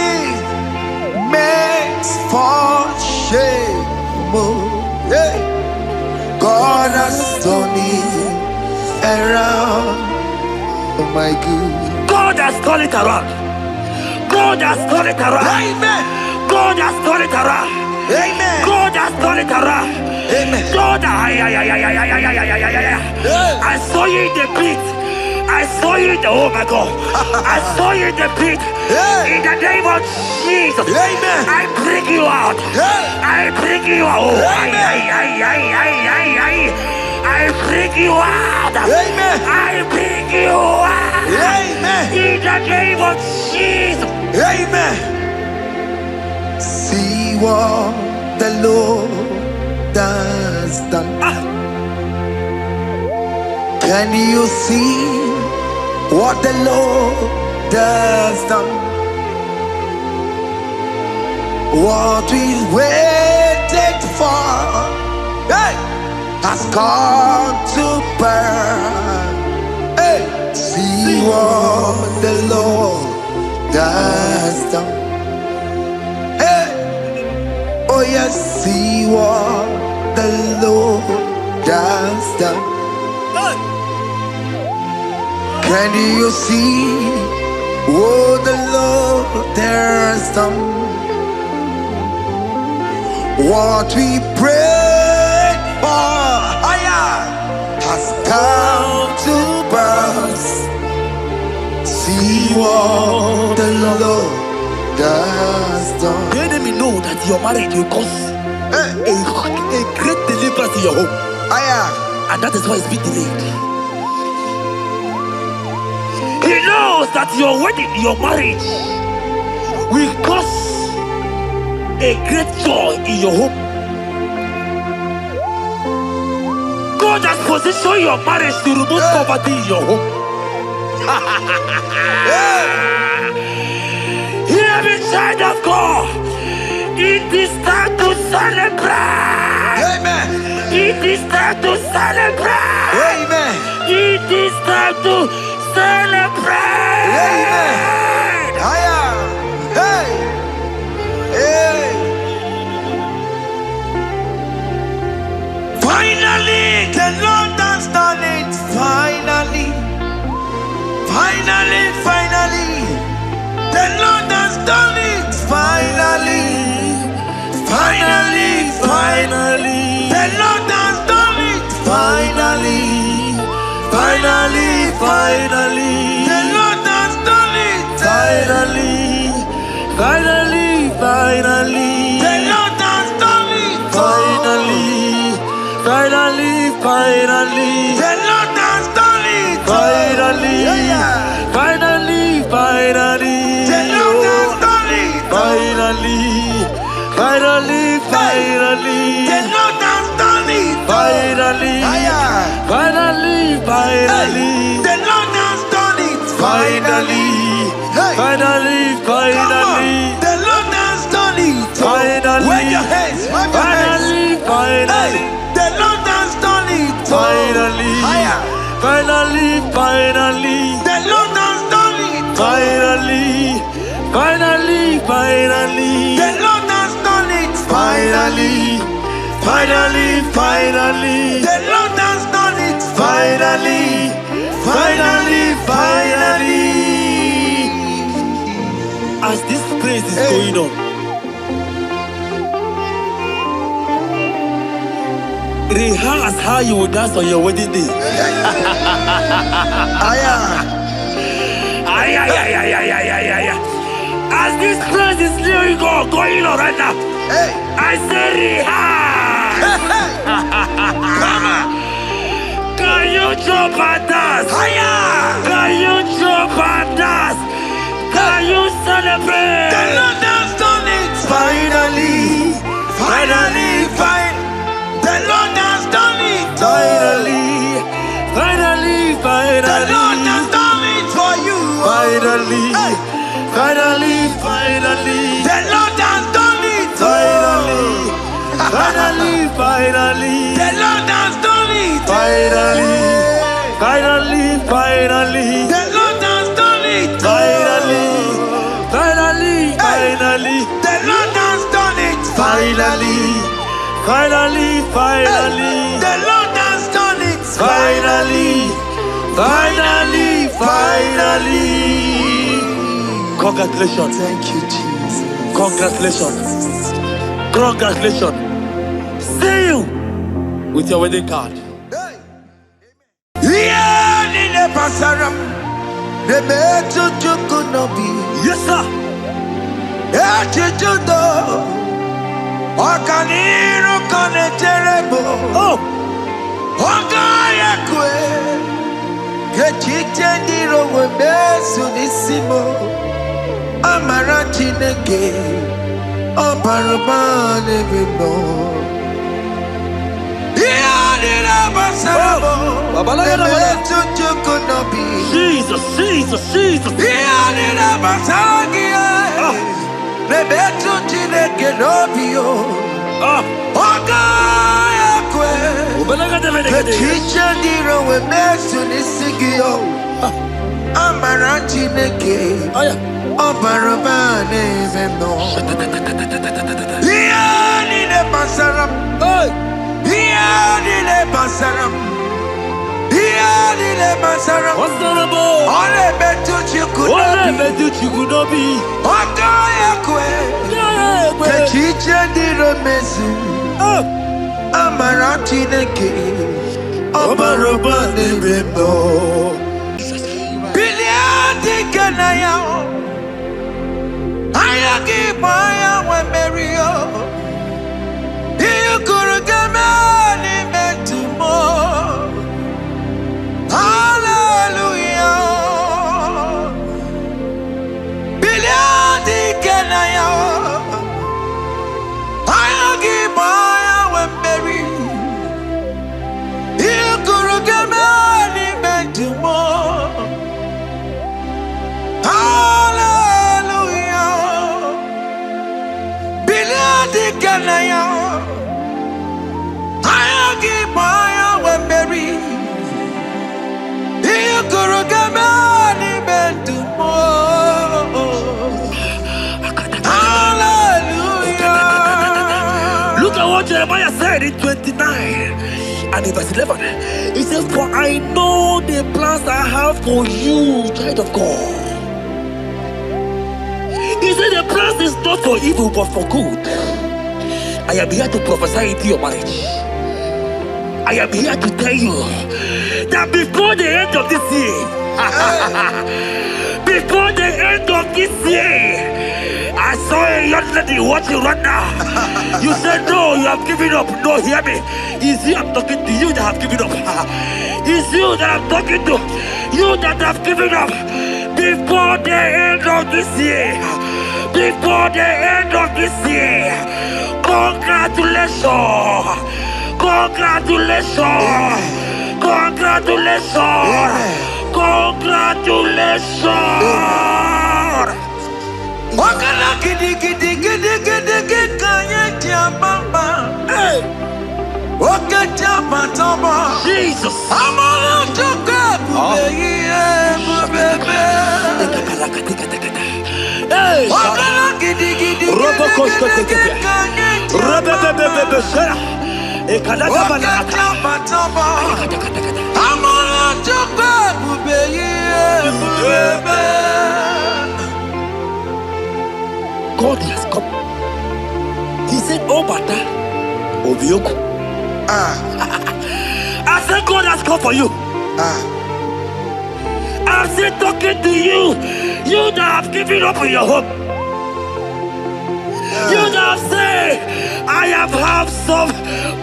Speaker 1: meant for shame, Hey. God has done it around. Oh my God.
Speaker 2: God has turned it around. God has turned it around.
Speaker 1: Amen.
Speaker 2: God has turned it around.
Speaker 1: Amen.
Speaker 2: God has turned it around.
Speaker 1: Amen.
Speaker 2: God, I saw you in the pit. I saw you in the, oh my God. I saw you in the pit. In the name of Jesus.
Speaker 1: Amen.
Speaker 2: I bring you out. I bring you out. Oh, I bring you out.
Speaker 1: Amen.
Speaker 2: I bring you out.
Speaker 1: Amen.
Speaker 2: In the name of Jesus.
Speaker 1: Amen. See what the Lord has done. Can you see what the Lord has done? What we waited for, hey, has come to pass. Hey, see what the Lord has done. Hey, oh yes, see what the Lord has done. Can you see what the Lord has done? What we prayed for has come to pass. See what the Lord has done.
Speaker 2: The enemy know that your marriage will cause a great deliverance in your home. And that is why it's been delayed. He knows that your wedding, your marriage will cause a great joy in your home. God has positioned your marriage to remove poverty in your home. Hear me, child of God. It is time to celebrate.
Speaker 1: Amen.
Speaker 2: It is time to celebrate.
Speaker 1: Amen.
Speaker 2: It is time to celebrate.
Speaker 1: Amen. Hey. Hey. Finally, the Lord has done it. Finally. Finally, finally. The Lord has done it. Finally. Finally, finally. The Lord has done it. Finally. Finally, finally. The Lord has done it. Finally. Finally, finally. The Lord has done it. Finally. Finally, finally. The Lord has done it. Finally. Finally, finally. The Lord has done it. Finally. Finally, finally. The Lord has done it. Finally. Finally, finally. The Lord has done it. Finally. Finally, finally. The Lord has done it. Finally. Wave your hands. Finally, finally. The Lord has done it. Finally. Finally, finally. The Lord has done it. Finally. Finally, finally. The Lord has done it. Finally. Finally, finally. The Lord has done it. Finally. Finally, finally.
Speaker 2: As this praise is going on, rehearse how you will dance on your wedding day. As this praise is going on right now, I say rehearse. Can you jump and dance? Can you jump and dance? Can you celebrate?
Speaker 1: The Lord has done it. Finally. Finally, finally. The Lord has done it.
Speaker 2: Finally. Finally, finally.
Speaker 1: The Lord has done it for you.
Speaker 2: Finally. Finally, finally.
Speaker 1: The Lord has done it.
Speaker 2: Finally. Finally, finally.
Speaker 1: The Lord has done it.
Speaker 2: Finally. Finally, finally.
Speaker 1: The Lord has done it.
Speaker 2: Finally. Finally, finally.
Speaker 1: The Lord has done it.
Speaker 2: Finally. Finally, finally.
Speaker 1: The Lord has done it.
Speaker 2: Finally, finally, finally. Congratulations.
Speaker 1: Thank you, Jesus.
Speaker 2: Congratulations. Congratulations. See you with your wedding card.
Speaker 1: Yeah, Nina Pasaram. The Beto Chukunobi.
Speaker 2: Yes, sir.
Speaker 1: Yeah, Chichudo. Okaniro Koneterebo.
Speaker 2: Oh.
Speaker 1: Okayakwe. Kechitendiro Webesu Nisimo. Amarantineke. Oparabane Bibo.
Speaker 2: Jesus, Jesus, Jesus. Look at what Jeremiah said in 29 and in verse 11. He says, for I know the plans I have for you, child of God. He said the plans is not for evil but for good. I am here to prophesy into your marriage. I am here to tell you that before the end of this year, before the end of this year, I saw a young lady watching right now. You said no, you have given up. No, hear me. It's you I'm talking to, you that have given up. It's you that I'm talking to, you that have given up. Before the end of this year, before the end of this year, congratulations, congratulations, congratulations, congratulations.
Speaker 1: Wakala gidi gidi gidi gidi gidi kanye tiambamba. Wakachapa toba.
Speaker 2: Jesus.
Speaker 1: Amala toka bubeye bubebe. Wakala gidi gidi gidi gidi kanye tiambamba. Wakachapa toba. Amala toka bubeye bubebe.
Speaker 2: God has come. He said, oh, Bata, Obioku. I said, God has come for you. I'm still talking to you. You that have given up on your hope. You that have said, I have some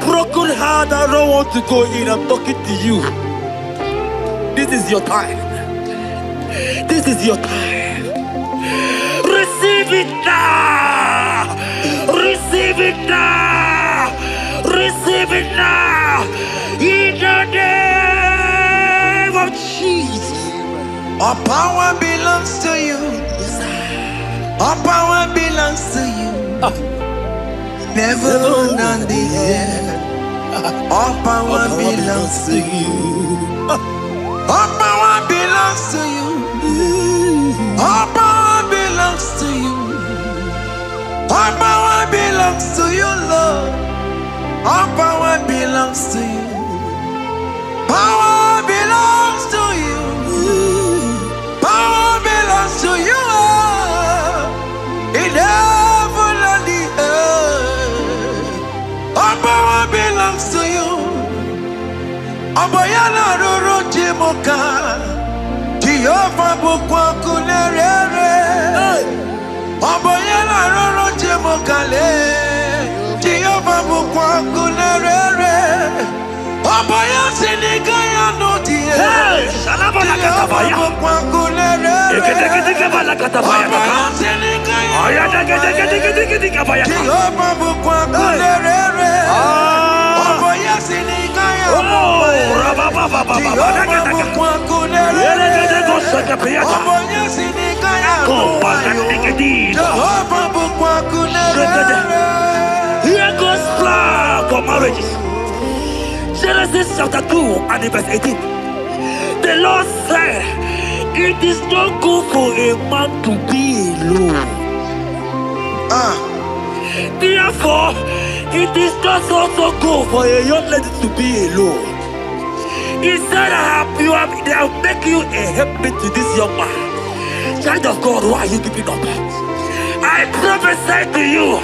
Speaker 2: broken heart. I don't want to go in. I'm talking to you. This is your time. This is your time. Receive it now! Receive it now! Receive it now! In the name of Jesus!
Speaker 1: All power belongs to you. All power belongs to you. Never on the air. All power belongs to you. All power belongs to you. All power belongs to you. All power belongs to you, Lord. All power belongs to you. Power belongs to you. Power belongs to you. In heaven and the earth. All power belongs to you. Oboyana roro jimoka. Jehovah bukwa kunerere. Oboyana roro jimoka le. Jehovah bukwa kunerere. Oboya sinikaya no die.
Speaker 2: Shalabala katabaya.
Speaker 1: Bukwa kunerere.
Speaker 2: Eketekebala katabaya.
Speaker 1: Oboya sinikaya.
Speaker 2: Ayadeketekebaya.
Speaker 1: Jehovah bukwa kunerere. Oboya sinikaya.
Speaker 2: Here goes plan for marriages. Genesis chapter 2 and verse 18. The Lord said, it is not good for a man to be alone. Therefore, it is not also good for a young lady to be alone. He said, they have make you a helpmate to this young man. Child of God, why are you giving up? I prophesy to you,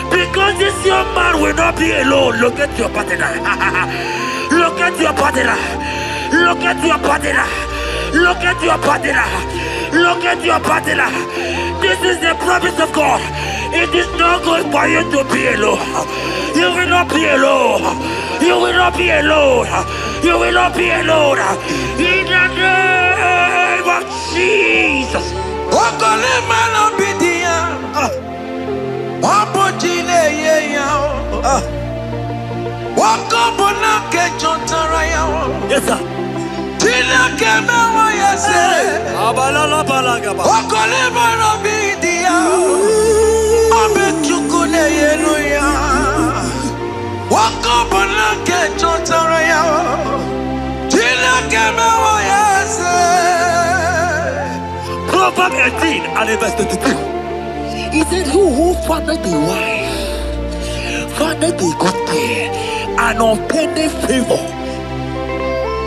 Speaker 2: because this young man will not be alone. Look at your partner. Look at your partner. Look at your partner. Look at your partner. Look at your partner. This is the promise of God. It is not good for you to be alone. You will not be alone. You will not be alone. You will not be alone. In the name of Jesus. Yes, sir. Proverbs 18 and verse 22. He said, who findeth a wife, findeth a good thing, and obtaineth favor.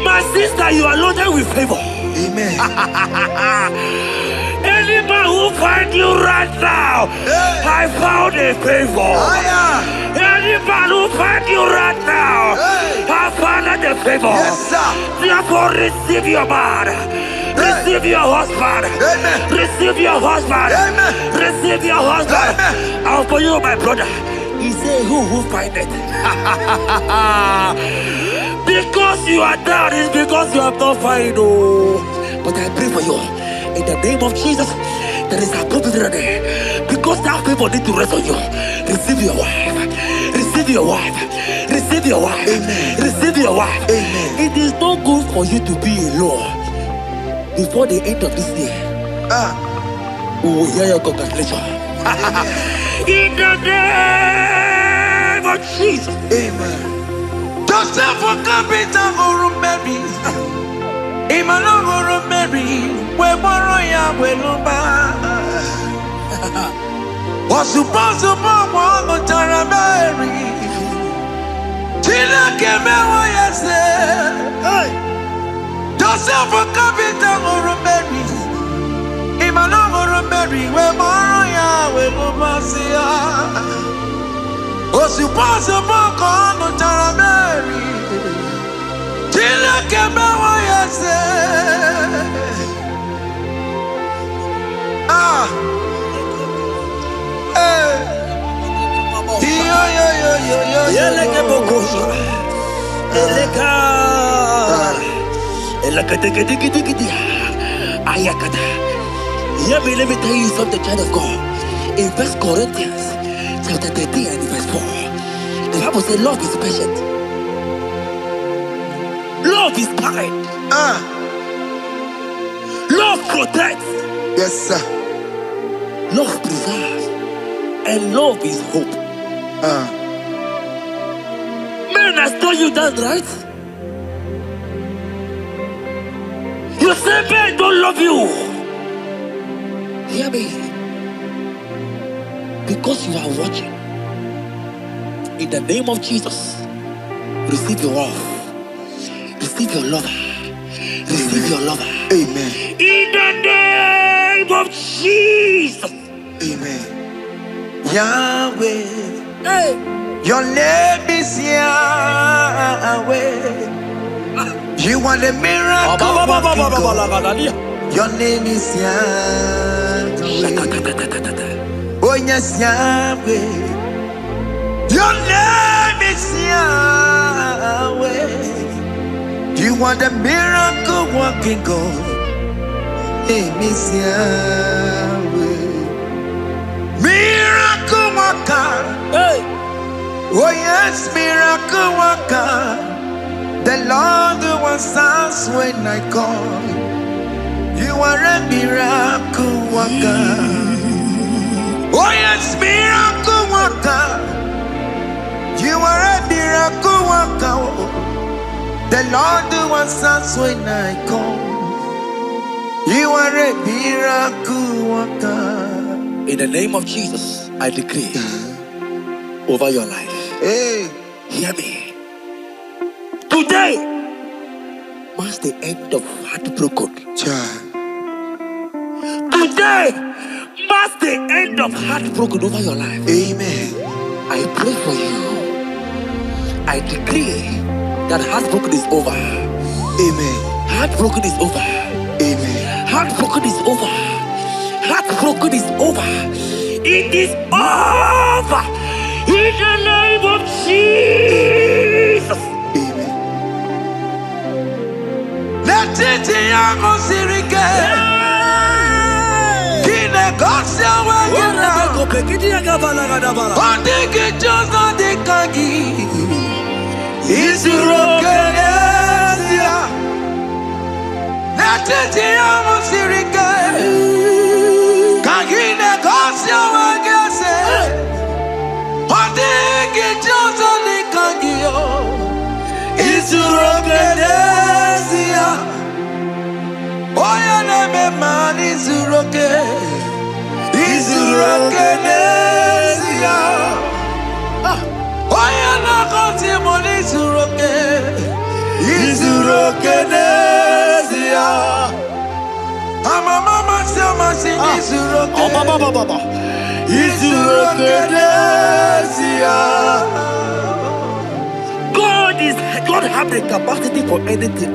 Speaker 2: My sister, you are loaded with favor.
Speaker 1: Amen.
Speaker 2: Any man who finds you right now, I found a favor. Any man who finds you right now, I found a favor.
Speaker 1: Yes, sir.
Speaker 2: Therefore, receive your man. Receive your husband.
Speaker 1: Amen.
Speaker 2: Receive your husband.
Speaker 1: Amen.
Speaker 2: Receive your husband. And for you, my brother, he said, who find it? Because you are down, it's because you have not found. But I pray for you, in the name of Jesus, there is a opportunity. Because that favor need to rest on you. Receive your wife. Receive your wife. Receive your wife.
Speaker 1: Amen.
Speaker 2: Receive your wife.
Speaker 1: Amen.
Speaker 2: It is not good for you to be alone. Before the end of this year, we will hear your congratulations. In the name of Jesus.
Speaker 1: Amen. Joseph for capital or Mary. Emmanuel or Mary. We borrow we lumba. Was supposed to borrow the Tara Mary. Tina came away, yes. Joseph for capital or Mary. Emmanuel or Mary. We borrow we lumba. Was supposed to borrow the Tara Mary. Tina came away, yes.
Speaker 2: Let me tell you something, child of God. In 1 Corinthians chapter 13 and verse 4, the Bible says love is patient. Love is kind. Love protects.
Speaker 1: Yes, sir.
Speaker 2: Love preserves. And love is hope. Men has told you that, right? You say men don't love you. Hear me. Because you are watching. In the name of Jesus, receive your love. Receive your lover. Receive your lover.
Speaker 1: Amen.
Speaker 2: In the name of Jesus.
Speaker 1: Amen. Yahweh.
Speaker 2: Hey.
Speaker 1: Your name is Yahweh. You are the miracle working God. Your name is Yahweh. Oh yes, Yahweh. Your name is Yahweh. You are the miracle working God. Name is Yahweh. Miracle worker.
Speaker 2: Hey.
Speaker 1: Oh yes, miracle worker. The Lord who answers when I call. You are a miracle worker. Oh yes, miracle worker. You are a miracle worker. The Lord who answers when I call. You are a miracle worker.
Speaker 2: In the name of Jesus, I decree over your life.
Speaker 1: Hey,
Speaker 2: hear me. Today marks the end of heartbroken.
Speaker 1: child.
Speaker 2: Today marks the end of heartbroken over your life.
Speaker 1: Amen.
Speaker 2: I pray for you. I decree that heartbroken is over.
Speaker 1: Amen.
Speaker 2: Heartbroken is over.
Speaker 1: Amen.
Speaker 2: Heartbroken is over. Heartbroken is over. It is over. In the name of Jesus.
Speaker 1: Amen. Let it be a Mosirike. Kine Gosia Wagina. Ondiki Jozo de Kagi. Isurokenesia. Let it be a Mosirike. Kagine Gosia Wagase. Ondiki Jozo de Kagi. Isurokenesia. Oya neme man isuroke. Isurokenesia. Oya na konti mon isuroke. Isurokenesia. Ama mama sama si isuroke. Isurokenesia.
Speaker 2: God have the capacity for anything.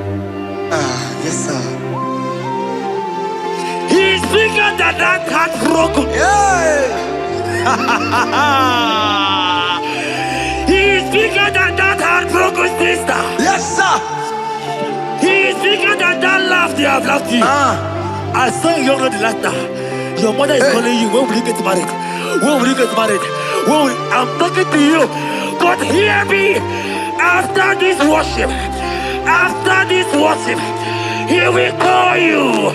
Speaker 1: Yes sir.
Speaker 2: He's bigger than that heartbroken.
Speaker 1: Yeah.
Speaker 2: He's bigger than that heartbroken sister.
Speaker 1: Yes sir.
Speaker 2: He's bigger than that laugh they have laughed you. I saw you young lady last time. Your mother is calling you. When will you get married? When will you get married? I'm talking to you. But hear me. After this worship, he will call you.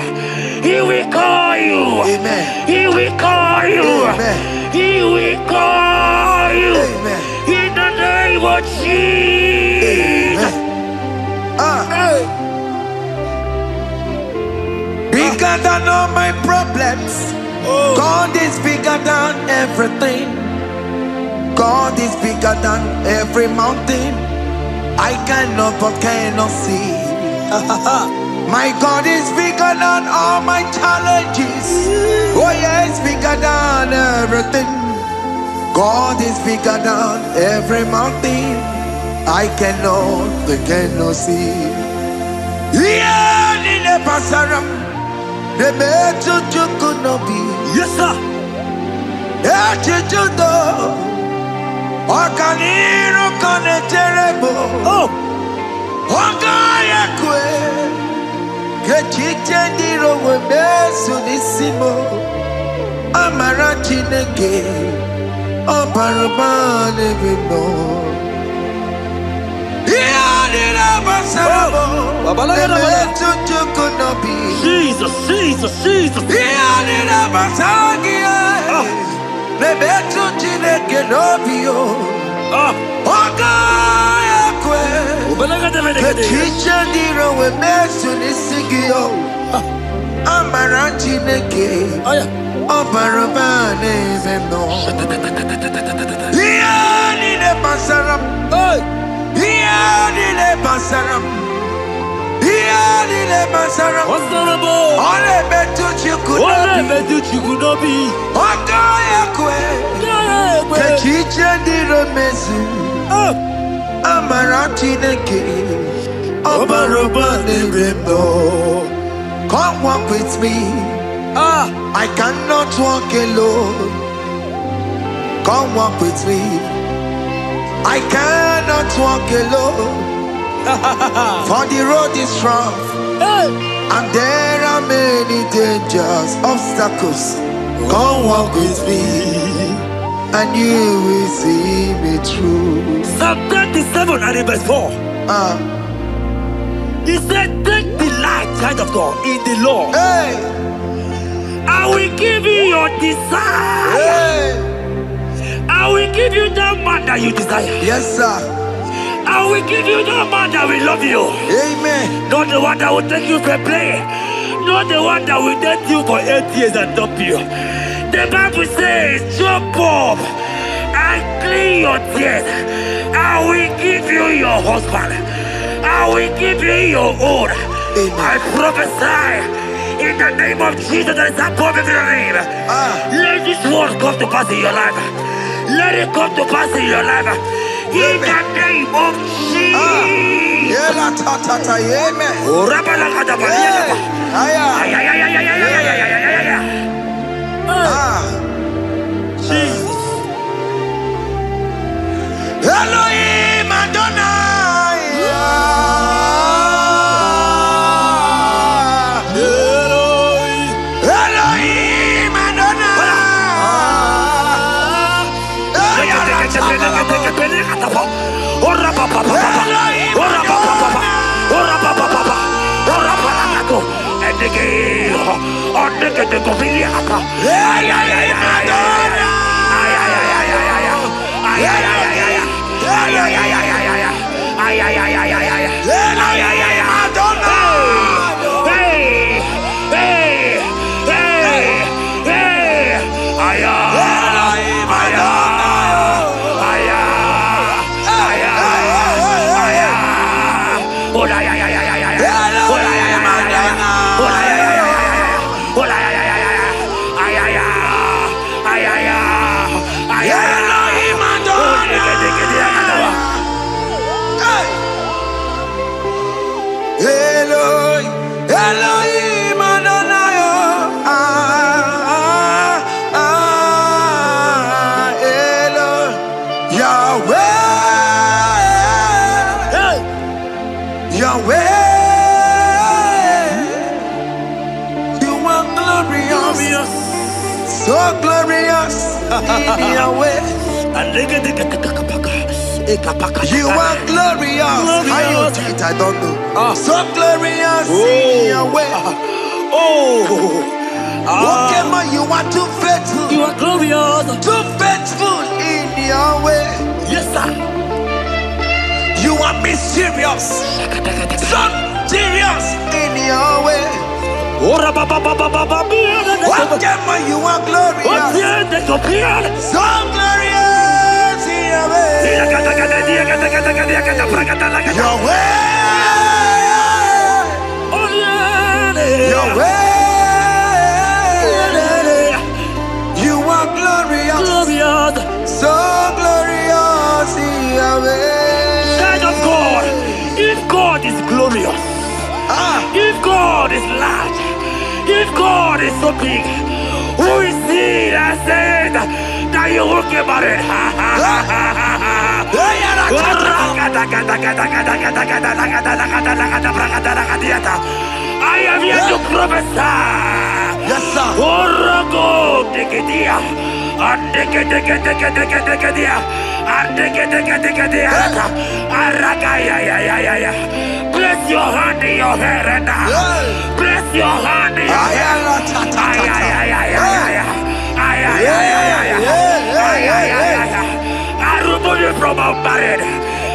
Speaker 2: He will call you.
Speaker 1: Amen.
Speaker 2: He will call you.
Speaker 1: Amen.
Speaker 2: He will call you.
Speaker 1: Amen.
Speaker 2: In the name of Jesus.
Speaker 1: Amen. Bigger than all my problems. God is bigger than everything. God is bigger than every mountain. I cannot but cannot see. My God is bigger than all my challenges. Oh yeah, it's bigger than everything. God is bigger than every mountain. I cannot but cannot see. Yeah, in the pasaram, the better you could not be.
Speaker 2: Yes, sir.
Speaker 1: Okaniro kane terebo.
Speaker 2: Oh.
Speaker 1: Ogaya kwe. Kechiche ndiro webesu nisimo. Amara chineke. Obarubane bino. Iyadira basarabo. Emetu chukunobi.
Speaker 2: Jesus.
Speaker 1: Iyadira basagia. Nebetu chineke nobio. Ogaya kwe. Kechiche ndiro webesu nisigio. Amara chineke. Obarubane bino. basaram. Yadile basaram. Yadile basaram. Ole betu chikunobi. Ogoya kwe. Kechiche diremezu. Amarati neke. Obaroba nerembo. Come walk with me. I cannot walk alone. Come walk with me. I cannot walk alone. For the road is rough, and there are many dangers, obstacles. Come walk with me, and you will see me through.
Speaker 2: Psalm 37 and verse 4. He said, take delight, child of God, in the Lord. I will give you your desire. I will give you the man that you desire.
Speaker 1: Yes, sir.
Speaker 2: I will give you the man that will love you.
Speaker 1: Amen.
Speaker 2: Not the one that will take you for play. Not the one that will date you for 8 years and dump you. The Bible says, jump up and clean your tears. I will give you your husband. I will give you your own.
Speaker 1: Amen.
Speaker 2: I prophesy in the name of Jesus that is above every name. Let this word come to pass in your life. Let it come to pass in your life. In the name of Jesus. Jesus.
Speaker 1: Elohim Adonai. Elohim Adonai. Elohim Adonai. Yahweh. Yahweh. You are glorious. So glorious in Yahweh. You are glorious. How you do it, I don't know. So glorious in your way. Okay, man, you are too faithful.
Speaker 2: You are glorious.
Speaker 1: Too faithful in your way.
Speaker 2: Yes, sir.
Speaker 1: You are mysterious. So serious in your way. Okay, man, you are glorious. So glorious in your way. Your way. Your way. You are glorious. So glorious in your way.
Speaker 2: Child of God, if God is glorious, if God is large, if God is so big, who is he that said that you will get married? I am here to prophesy.
Speaker 1: Yes, sir.
Speaker 2: Place your hand in your hair and place your hand in your hair. I remove you from unmarried.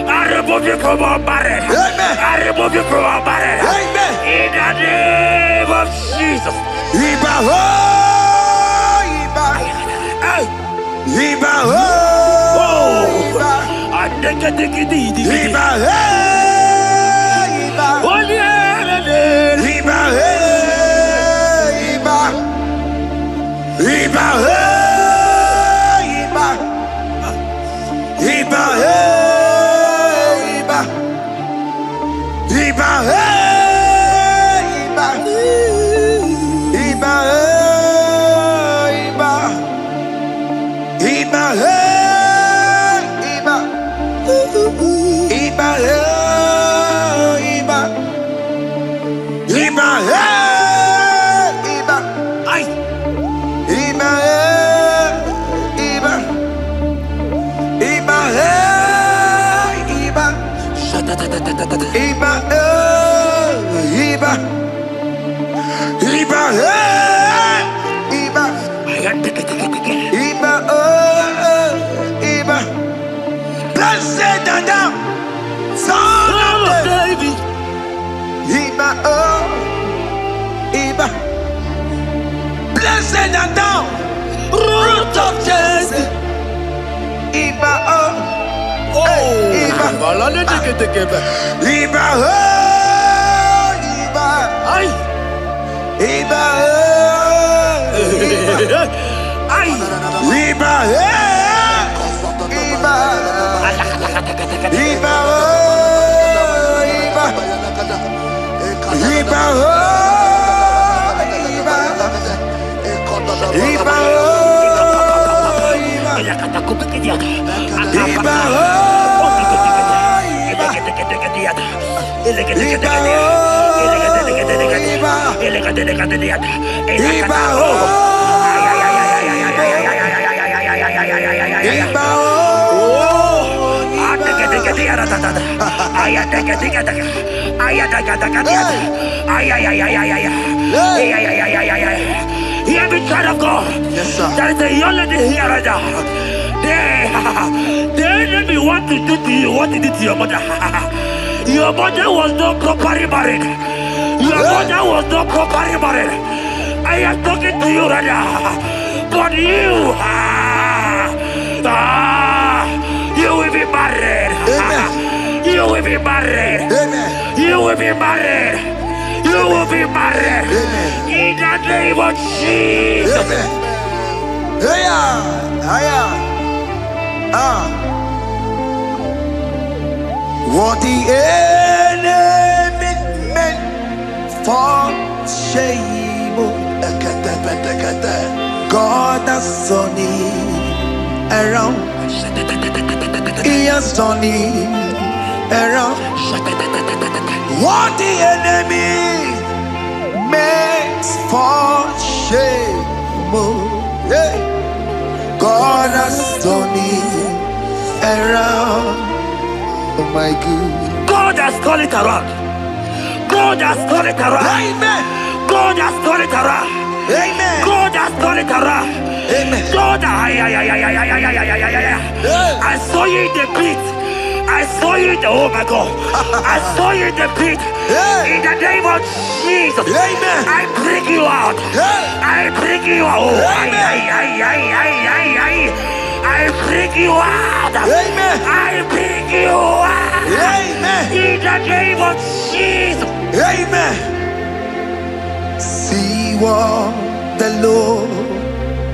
Speaker 2: I remove you from unmarried. I remove you from unmarried. In the name of Jesus.
Speaker 1: Blessed and down, son of David. Blessed and down, root of Jesse.
Speaker 2: Hear me, child of God.
Speaker 1: Yes, sir.
Speaker 2: There is a young lady here right now. The enemy want to do to you what he did to your mother. Your mother was not properly married. Your mother was not properly married. I am talking to you right now. But you will be married.
Speaker 1: Amen.
Speaker 2: You will be married.
Speaker 1: Amen.
Speaker 2: You will be married. You will be married.
Speaker 1: Amen.
Speaker 2: In the name of Jesus.
Speaker 1: Amen. What the enemy meant for shame, God has turned it around. He has turned it around. What the enemy meant for shame, God has turned it around. Oh my God.
Speaker 2: God has turned it around. God has turned it around.
Speaker 1: Amen.
Speaker 2: God has turned it around.
Speaker 1: Amen.
Speaker 2: God has turned it around.
Speaker 1: Amen.
Speaker 2: God, I saw you in the pit. I saw you in the, oh my God. I saw you in the pit. In the name of Jesus.
Speaker 1: Amen.
Speaker 2: I bring you out. I bring you out. I bring you out.
Speaker 1: Amen.
Speaker 2: I bring you out.
Speaker 1: Amen.
Speaker 2: In the name of Jesus.
Speaker 1: Amen. See what the Lord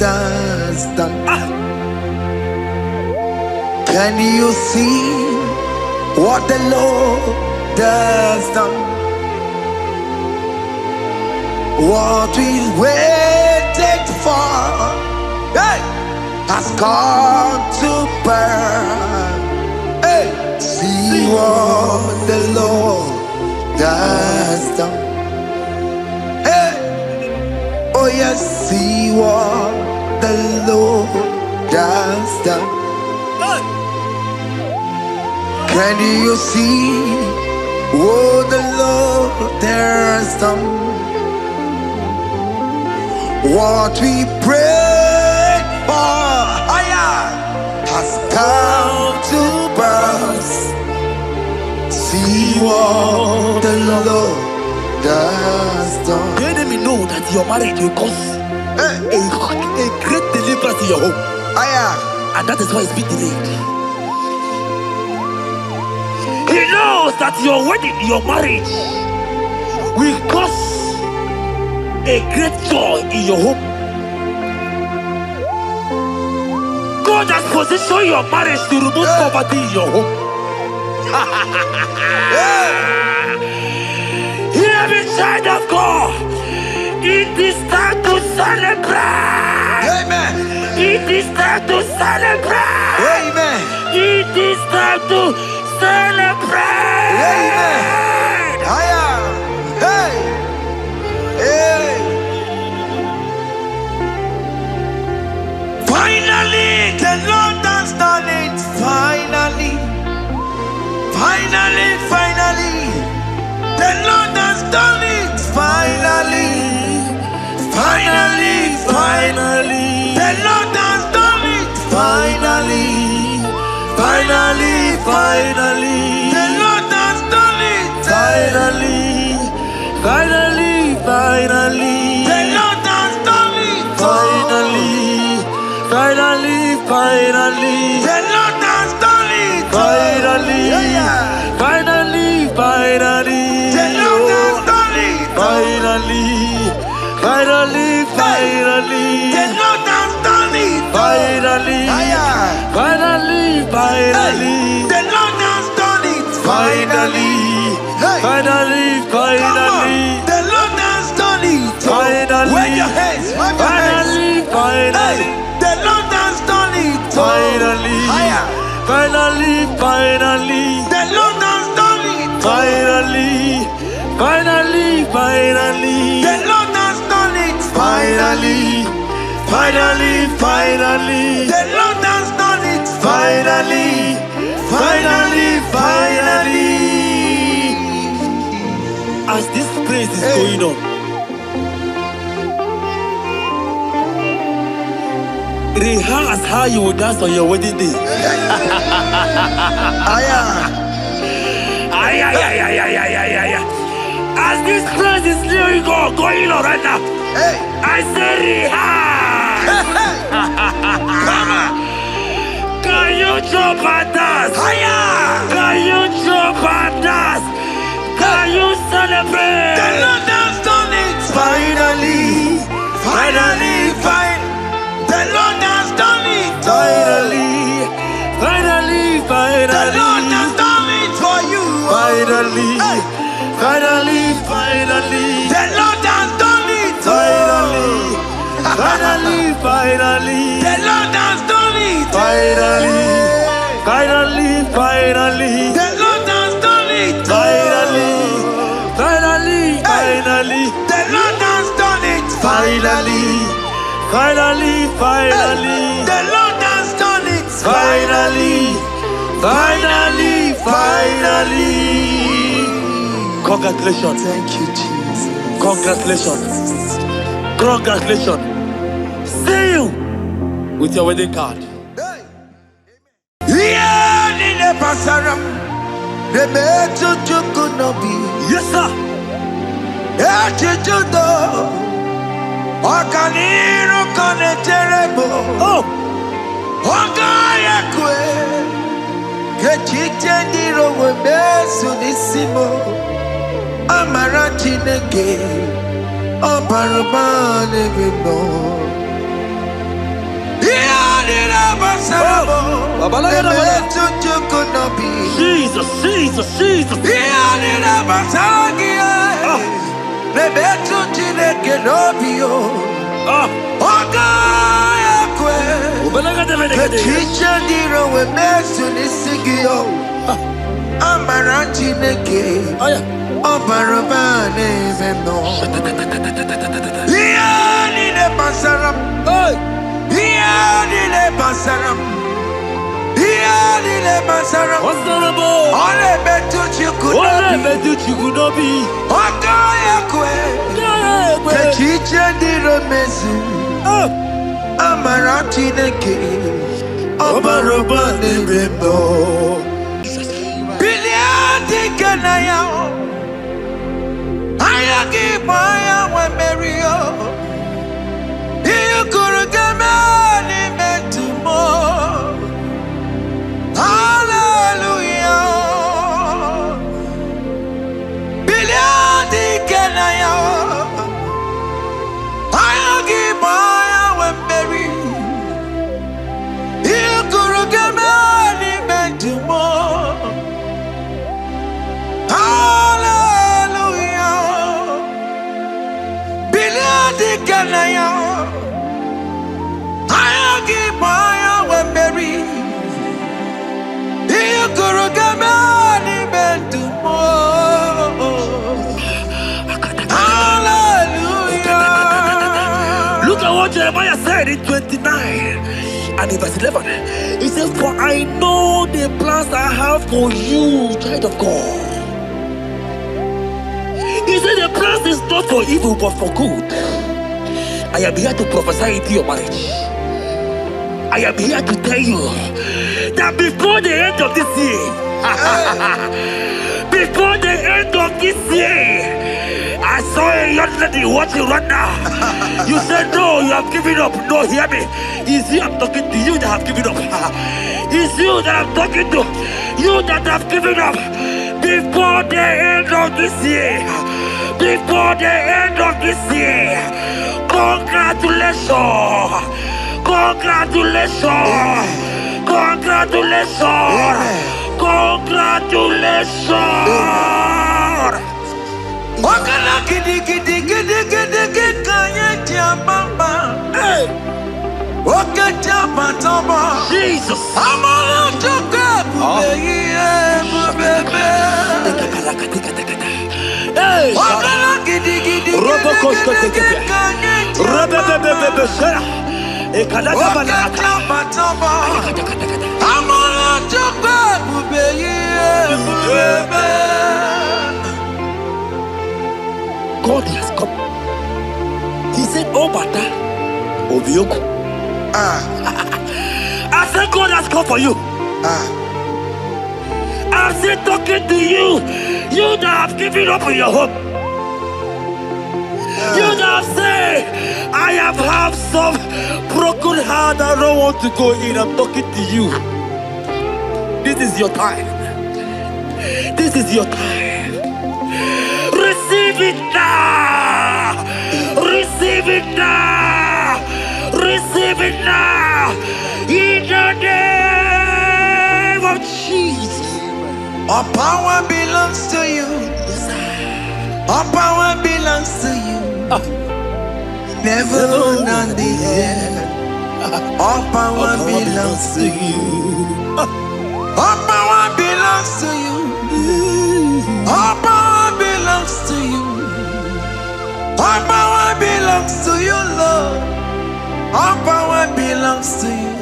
Speaker 1: has done. Can you see what the Lord has done? What we waited for, hey, has come to pass. Hey, see what the Lord has done. Hey, oh yes, see what the Lord has done. Can you see what the Lord has done? What we prayed for has come to pass. See what the Lord has done.
Speaker 2: The enemy know that your marriage will cause a great deliverance in your home.
Speaker 1: Aya.
Speaker 2: And that is why it's been delayed. He knows that your wedding, your marriage, will cause a great joy in your home. God has positioned your marriage to remove poverty in your home. Hear me, child of God. It is time to celebrate.
Speaker 1: Amen.
Speaker 2: It is time to celebrate.
Speaker 1: Amen.
Speaker 2: It is time to celebrate.
Speaker 1: Amen. Aya. Hey. Hey. Finally, the Lord has done it. Finally. Finally, finally. The Lord has done it. Finally. Finally, finally. The Lord has done it. Finally. Finally, finally. The Lord has done it. Finally. Finally, finally. The Lord has done it. Finally. Finally, finally. The Lord has done it. Finally. Finally, finally. The Lord has done it. Finally. Finally, finally. The Lord has done it. Finally. Finally, finally. The Lord has done it. Finally. Finally, finally. The Lord has done it. Finally. Wave your hands. Finally, finally. The Lord has done it. Finally. Finally, finally. The Lord has done it. Finally. Finally, finally. The Lord has done it. Finally. Finally, finally. The Lord has done it. Finally. Finally, finally.
Speaker 2: As this praise is going on, rehearse how you will dance on your wedding day. As this praise is going on right now, I say rehearse. Can you jump and dance? Can you jump and dance? Can you celebrate?
Speaker 1: The Lord has done it. Finally. Finally, finally. The Lord has done it. Finally.
Speaker 2: Finally, finally.
Speaker 1: The Lord has done it for you.
Speaker 2: Finally. Finally, finally.
Speaker 1: The Lord has done it.
Speaker 2: Finally. Finally, finally.
Speaker 1: The Lord has done it.
Speaker 2: Finally. Finally, finally.
Speaker 1: The Lord has done it.
Speaker 2: Finally. Finally, finally.
Speaker 1: The Lord has done it.
Speaker 2: Finally. Finally, finally.
Speaker 1: The Lord has done it.
Speaker 2: Finally. Finally, finally. Congratulations.
Speaker 1: Thank you, Jesus.
Speaker 2: Congratulations. Congratulations. See you with your wedding card. Yes, sir. Oh. Jesus, Jesus, Jesus. Hallelujah. Look at what Jeremiah said in 29 and in verse 11. He says, for I know the plans I have for you, child of God. He said the plans is not for evil but for good. I am here to prophesy into your marriage. I am here to tell you that before the end of this year, before the end of this year, I saw a young lady watching right now. You said no, you have given up. No, hear me. It's you I'm talking to, you that have given up. It's you that I'm talking to, you that have given up. Before the end of this year, before the end of this year, congratulations, congratulations, congratulations, congratulations.
Speaker 1: Wakala gidi gidi gidi gidi gidi kanye jambamba. Wakaja batamba.
Speaker 2: Jesus.
Speaker 1: Amala choka bubeye bubebe. Wakala gidi gidi gidi gidi kanye jambamba. Wakaja batamba. Amala choka bubeye bubebe.
Speaker 2: God has come. He said, oh, Bata, Obioku. I said, God has come for you. I'm still talking to you. You that have given up on your hope. You that have said, I have had some broken heart. I don't want to go in. I'm talking to you. This is your time. This is your time. Receive it now! Receive it now! Receive it now! In the name of Jesus!
Speaker 1: All power belongs to you. All power belongs to you. Never on the air. All power belongs to you. All power belongs to you. All power belongs to you. All power belongs to you, Lord. All power belongs to you.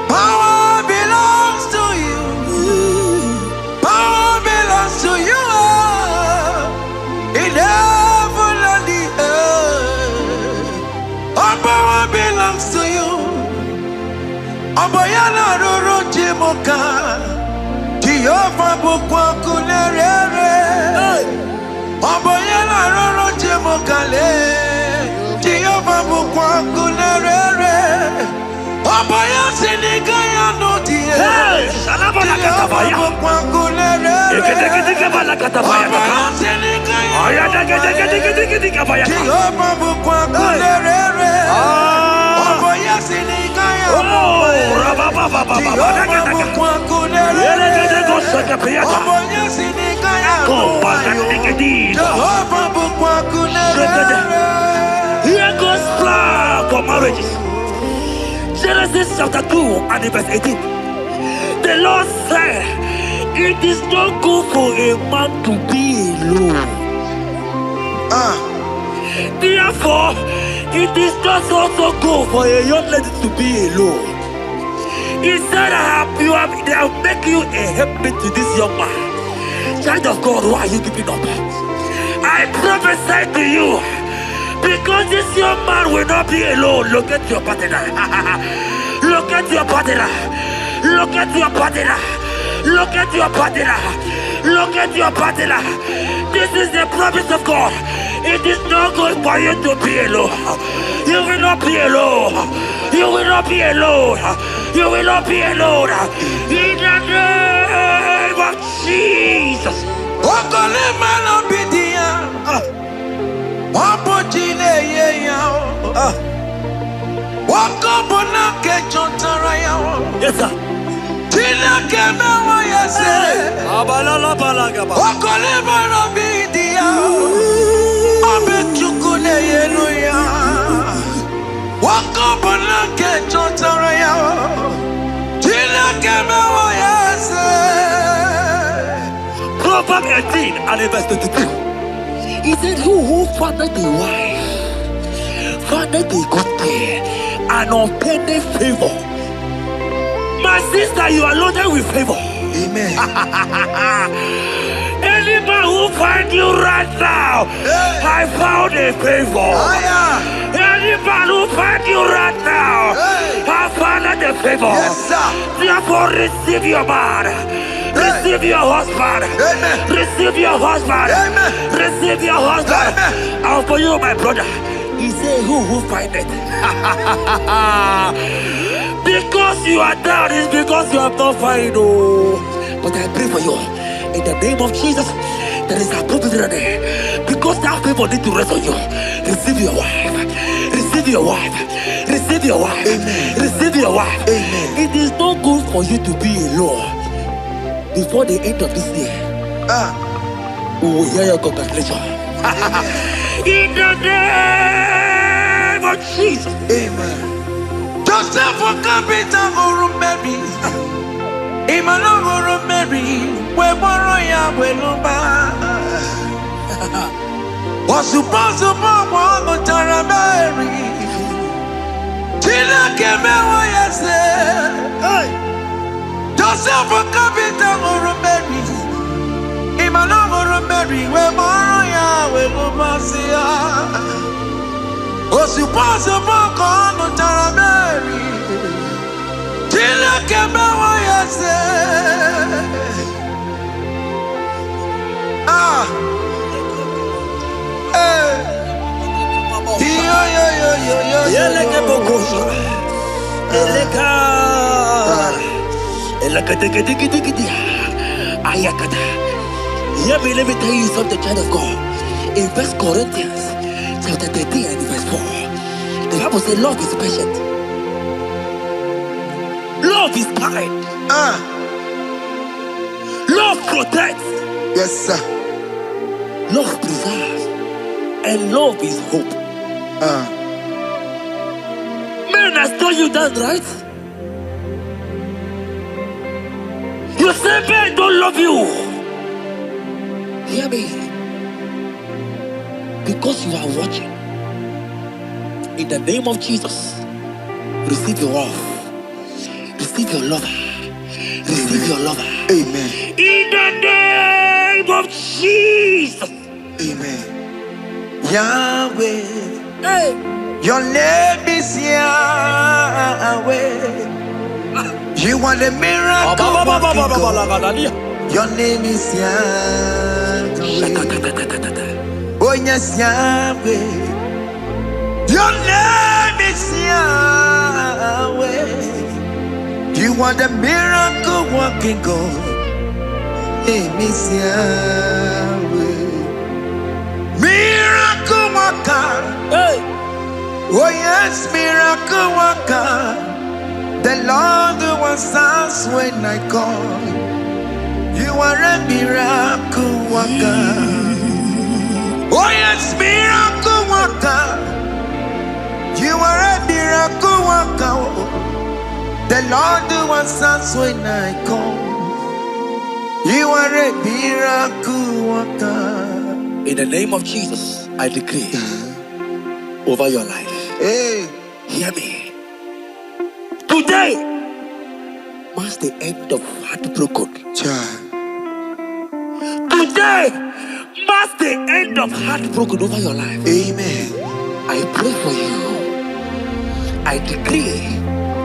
Speaker 1: Power belongs to you. Power belongs to you, Lord. In heaven and the earth. All power belongs to you. Abayana roro jimoka. Jehovah bukwa kunerere. Abayana roro jimokale. Jehovah bukwa kunerere. Abaya sinigaya no die.
Speaker 2: Salabala katabaya.
Speaker 1: Jehovah bukwa kunerere.
Speaker 2: Abaya sinigaya.
Speaker 1: Jehovah bukwa kunerere. Abaya sinigaya no die. Jehovah bukwa kunerere. Abaya sinigaya no die. Jehovah bukwa kunerere.
Speaker 2: Here goes plan for marriages. Genesis chapter 2 and verse 18. The Lord said, it is not good for a man to be alone. Therefore, it is not also good for a young lady to be alone. He said, they have make you a helpmate to this young man. Child of God, why are you giving up? I prophesy to you, because this young man will not be alone. Look at your partner. Look at your partner. Look at your partner. Look at your partner. Look at your partner. This is the promise of God. It is not good for you to be alone. You will not be alone. You will not be alone. You will not be alone. In the name of Jesus. Yes, sir. Proverbs 18 and verse 22. He said, who findeth a wife, findeth a good thing, and obtaineth favor. My sister, you are loaded with favor.
Speaker 1: Amen.
Speaker 2: Any man who finds you right now, I found a favor. Any man who finds you right now, I found a favor.
Speaker 1: Yes, sir.
Speaker 2: Therefore, receive your man. Receive your husband.
Speaker 1: Amen.
Speaker 2: Receive your husband.
Speaker 1: Amen.
Speaker 2: Receive your husband.
Speaker 1: Amen.
Speaker 2: And for you, my brother, he said, who find it? Because you are down, it's because you have not found it. Oh. But I pray for you. In the name of Jesus, there is a opportunity. Because that favor need to rest on you. Receive your wife. Receive your wife. Receive your wife.
Speaker 1: Amen.
Speaker 2: Receive your wife.
Speaker 1: Amen.
Speaker 2: It is not good for you to be alone. Before the end of this year, we will hear your congratulations. In the name of Jesus.
Speaker 1: Amen. Joseph for capital for Mary. Emmanuel for Mary. We borrow ya weluba. Was supposed to borrow Tara Mary. Tina Kemewa yase. Joseph for capital for Mary. Emmanuel for Mary. We borrow ya weluba. Was supposed to borrow Tara Mary. Tina Kemewa yase.
Speaker 2: Let me tell you something, child of God. In 1 Corinthians chapter 13 and verse 4, the Bible says love is patient. Love is kind. Love protects.
Speaker 1: Yes, sir.
Speaker 2: Love preserves. And love is hope. Men has told you that, right? You say men don't love you. Hear me. Because you are watching. In the name of Jesus, receive your love. Receive your lover. Receive your lover.
Speaker 1: Amen.
Speaker 2: In the name of Jesus.
Speaker 1: Amen. Yahweh.
Speaker 2: Hey.
Speaker 1: Your name is Yahweh. You are the miracle working God. Your name is Yahweh. Oh yes, Yahweh. Your name is Yahweh. You are the miracle working God. Name is Yahweh. Miracle worker.
Speaker 2: Hey.
Speaker 1: Oh yes, miracle worker. The Lord who answers when I call. You are a miracle worker. Oh yes, miracle worker. You are a miracle worker. The Lord who answers when I call. You are a miracle worker.
Speaker 2: In the name of Jesus, I decree over your life.
Speaker 1: Hey,
Speaker 2: hear me. Today marks the end of heartbroken.
Speaker 1: child.
Speaker 2: Today marks the end of heartbroken over your life.
Speaker 1: Amen.
Speaker 2: I pray for you. I decree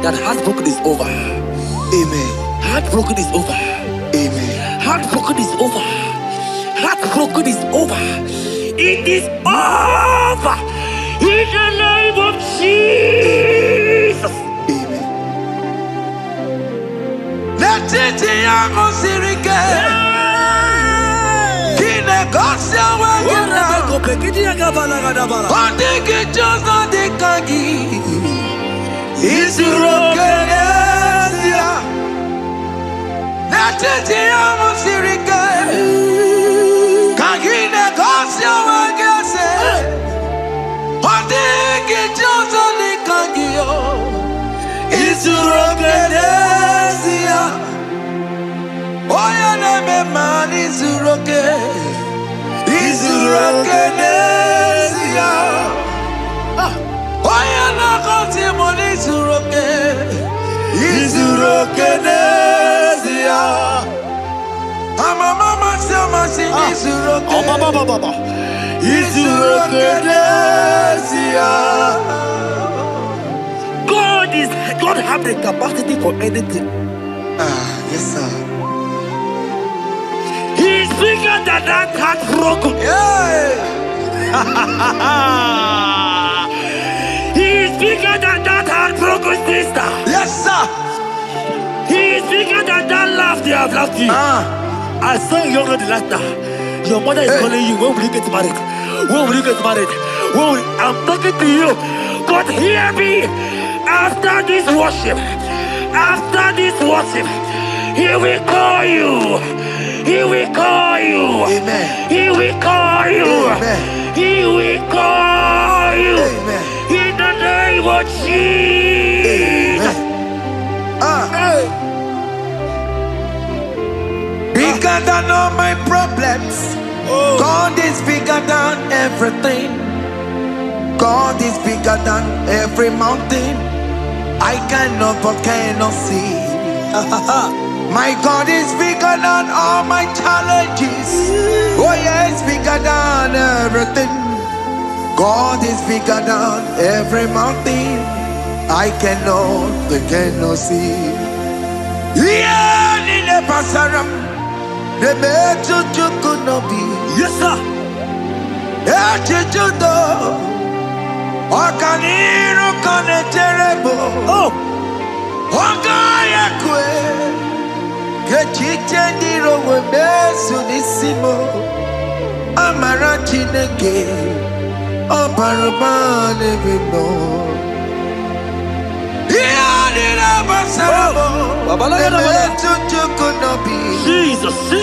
Speaker 2: that heartbroken is over.
Speaker 1: Amen.
Speaker 2: Heartbroken is over.
Speaker 1: Amen.
Speaker 2: Heartbroken is over. Heartbroken is over. It is over. In the name of Jesus.
Speaker 1: Amen. Let it be a sirike. Kine gosia wagena. Ondigi jozo dikagi. Isurokenesia. Let it be a sirike. Kine gosia wagese. Ondigi jozo dikagi. Izuroke, Izuroke Nesia. Oya na konti moni Izuroke, Izuroke Nesia. Mama sama si Izuroke, Izuroke Nesia.
Speaker 2: God have the capacity for anything.
Speaker 1: Yes sir.
Speaker 2: He's bigger than that heartbroken.
Speaker 1: Yeah.
Speaker 2: He's bigger than that heartbroken sister.
Speaker 1: Yes sir.
Speaker 2: He's bigger than that laugh they have laughed you. I saw you younger than that. Your mother is calling you. When will you get married? When will you get married? I'm talking to you. But hear me. After this worship, He will call you. He will call you.
Speaker 1: Amen.
Speaker 2: He will call you.
Speaker 1: Amen.
Speaker 2: He will call you.
Speaker 1: Amen.
Speaker 2: In the name of Jesus.
Speaker 1: Bigger than all my problems. God is bigger than everything. God is bigger than every mountain. I cannot but cannot see. My God is bigger than all my challenges. Oh yes, bigger than everything. God is bigger than every mountain. I cannot see. Yeah, in the pasaram, the metu chukunobi.
Speaker 2: Yes, sir.
Speaker 1: Echichudo, okaniru kaneterebo.
Speaker 2: Oh.
Speaker 1: Ogaya kwe, kechiche ndiro webesu nisimo. Amara chineke, obarubane bino.
Speaker 2: Jesus.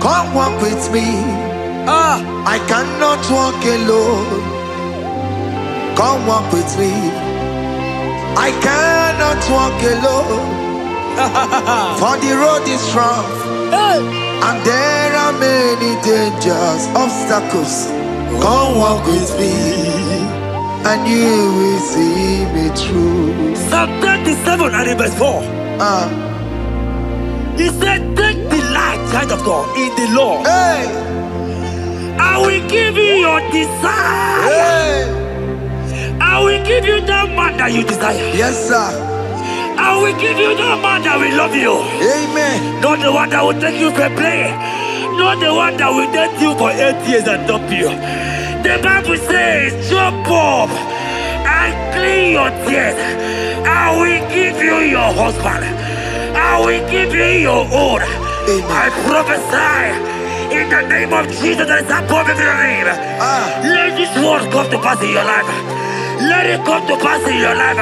Speaker 1: Come walk with me. I cannot walk alone. Come walk with me. I cannot walk alone. For the road is rough, and there are many dangers, obstacles. Come walk with me, and you will see me through.
Speaker 2: Psalm 37 and verse 4. He said, take delight, child of God, in the Lord. I will give you your desire. I will give you that man that you desire.
Speaker 1: Yes, sir.
Speaker 2: I will give you that man that will love you.
Speaker 1: Amen.
Speaker 2: Not the one that will take you for play. Not the one that will date you for 8 years and dump you. The Bible says, jump up and clean your tears. I will give you your husband. I will give you your own. I prophesy in the name of Jesus that is above every name. Let this word come to pass in your life. Let it come to pass in your life.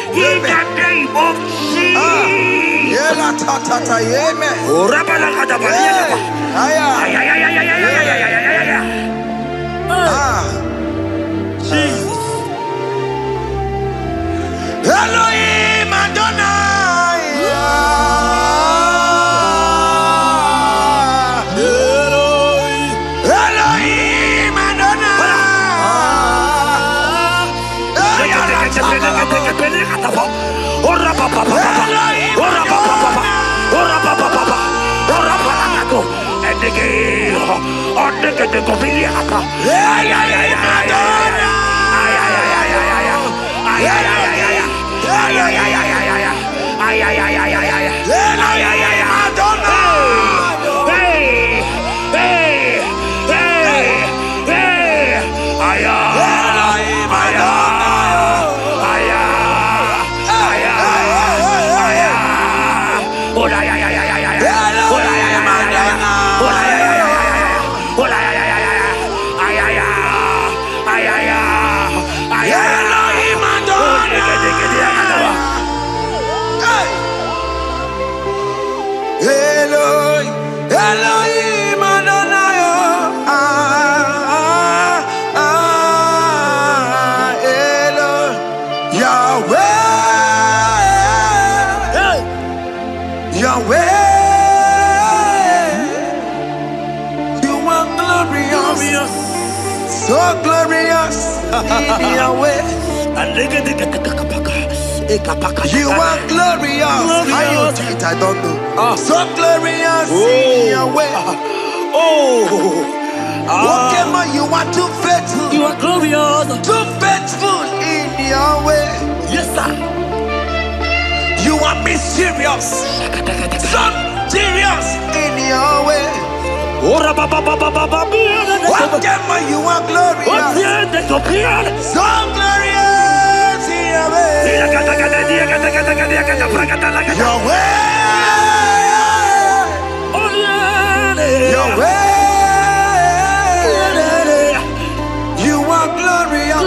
Speaker 2: In the name of Jesus. Jesus.
Speaker 1: Elohim Adonai. Elohim Adonai. So glorious in your way. You are glorious. How you do it, I don't know. So glorious in your way. Whatever you are too faithful.
Speaker 2: You are glorious.
Speaker 1: Too faithful in your way.
Speaker 2: Yes, sir.
Speaker 1: You are mysterious. So serious in your way. Whatever you are glorious. So glorious in your way. Your way. Your way. You are glorious.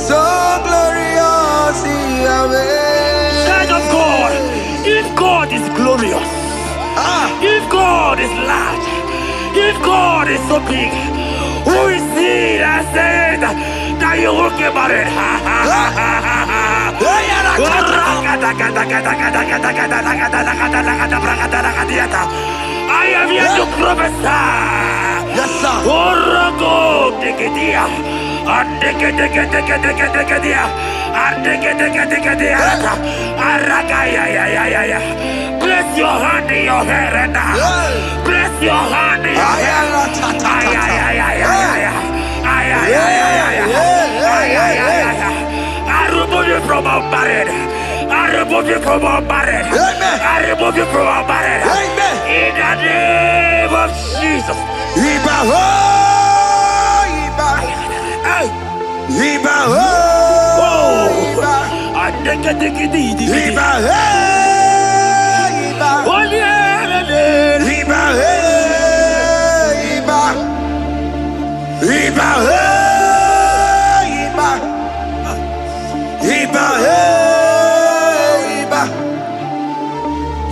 Speaker 1: So glorious in your way.
Speaker 2: Child of God, if God is glorious, if God is large, if God is so big, who is he that said that you will get married? I am here to prophesy.
Speaker 1: Yes, sir.
Speaker 2: Place your hand in your hair now. Place your hand in your hair. I remove you from our marriage. I remove you from our marriage. I remove you from our marriage. In the name of Jesus.
Speaker 1: Iba ho, Iba. Iba ho, Iba. Iba he, Iba. Iba he, Iba. Iba he, Iba. Iba he, Iba.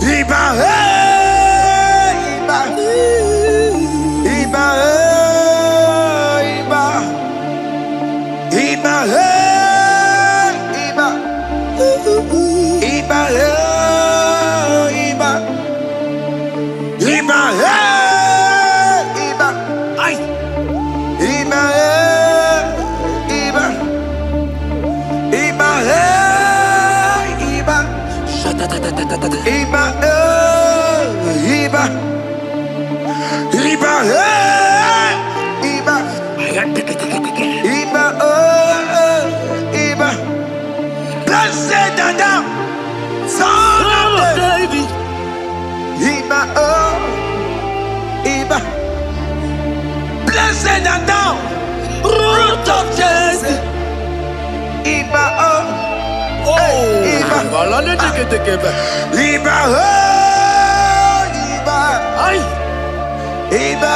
Speaker 1: Iba he, Iba. Iba he, Iba. Iba he, Iba. Iba he, Iba. Iba he, Iba.
Speaker 2: Ay.
Speaker 1: Iba he, Iba. Iba he, Iba. Iba he, Iba. Iba he, Iba. Iba Iba. Blessed and down. Son of David. Iba Iba. Blessed and down. Root of Jesse. Iba Iba. Iba Iba.
Speaker 2: Ay.
Speaker 1: Iba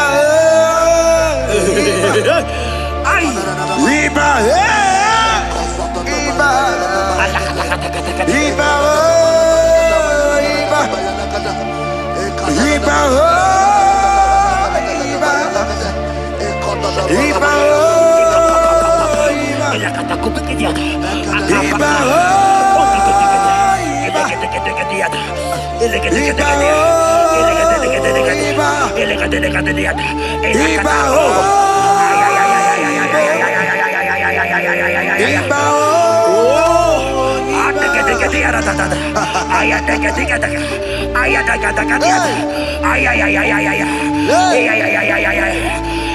Speaker 2: Ay.
Speaker 1: Iba Iba. Iba Iba. Iba Iba.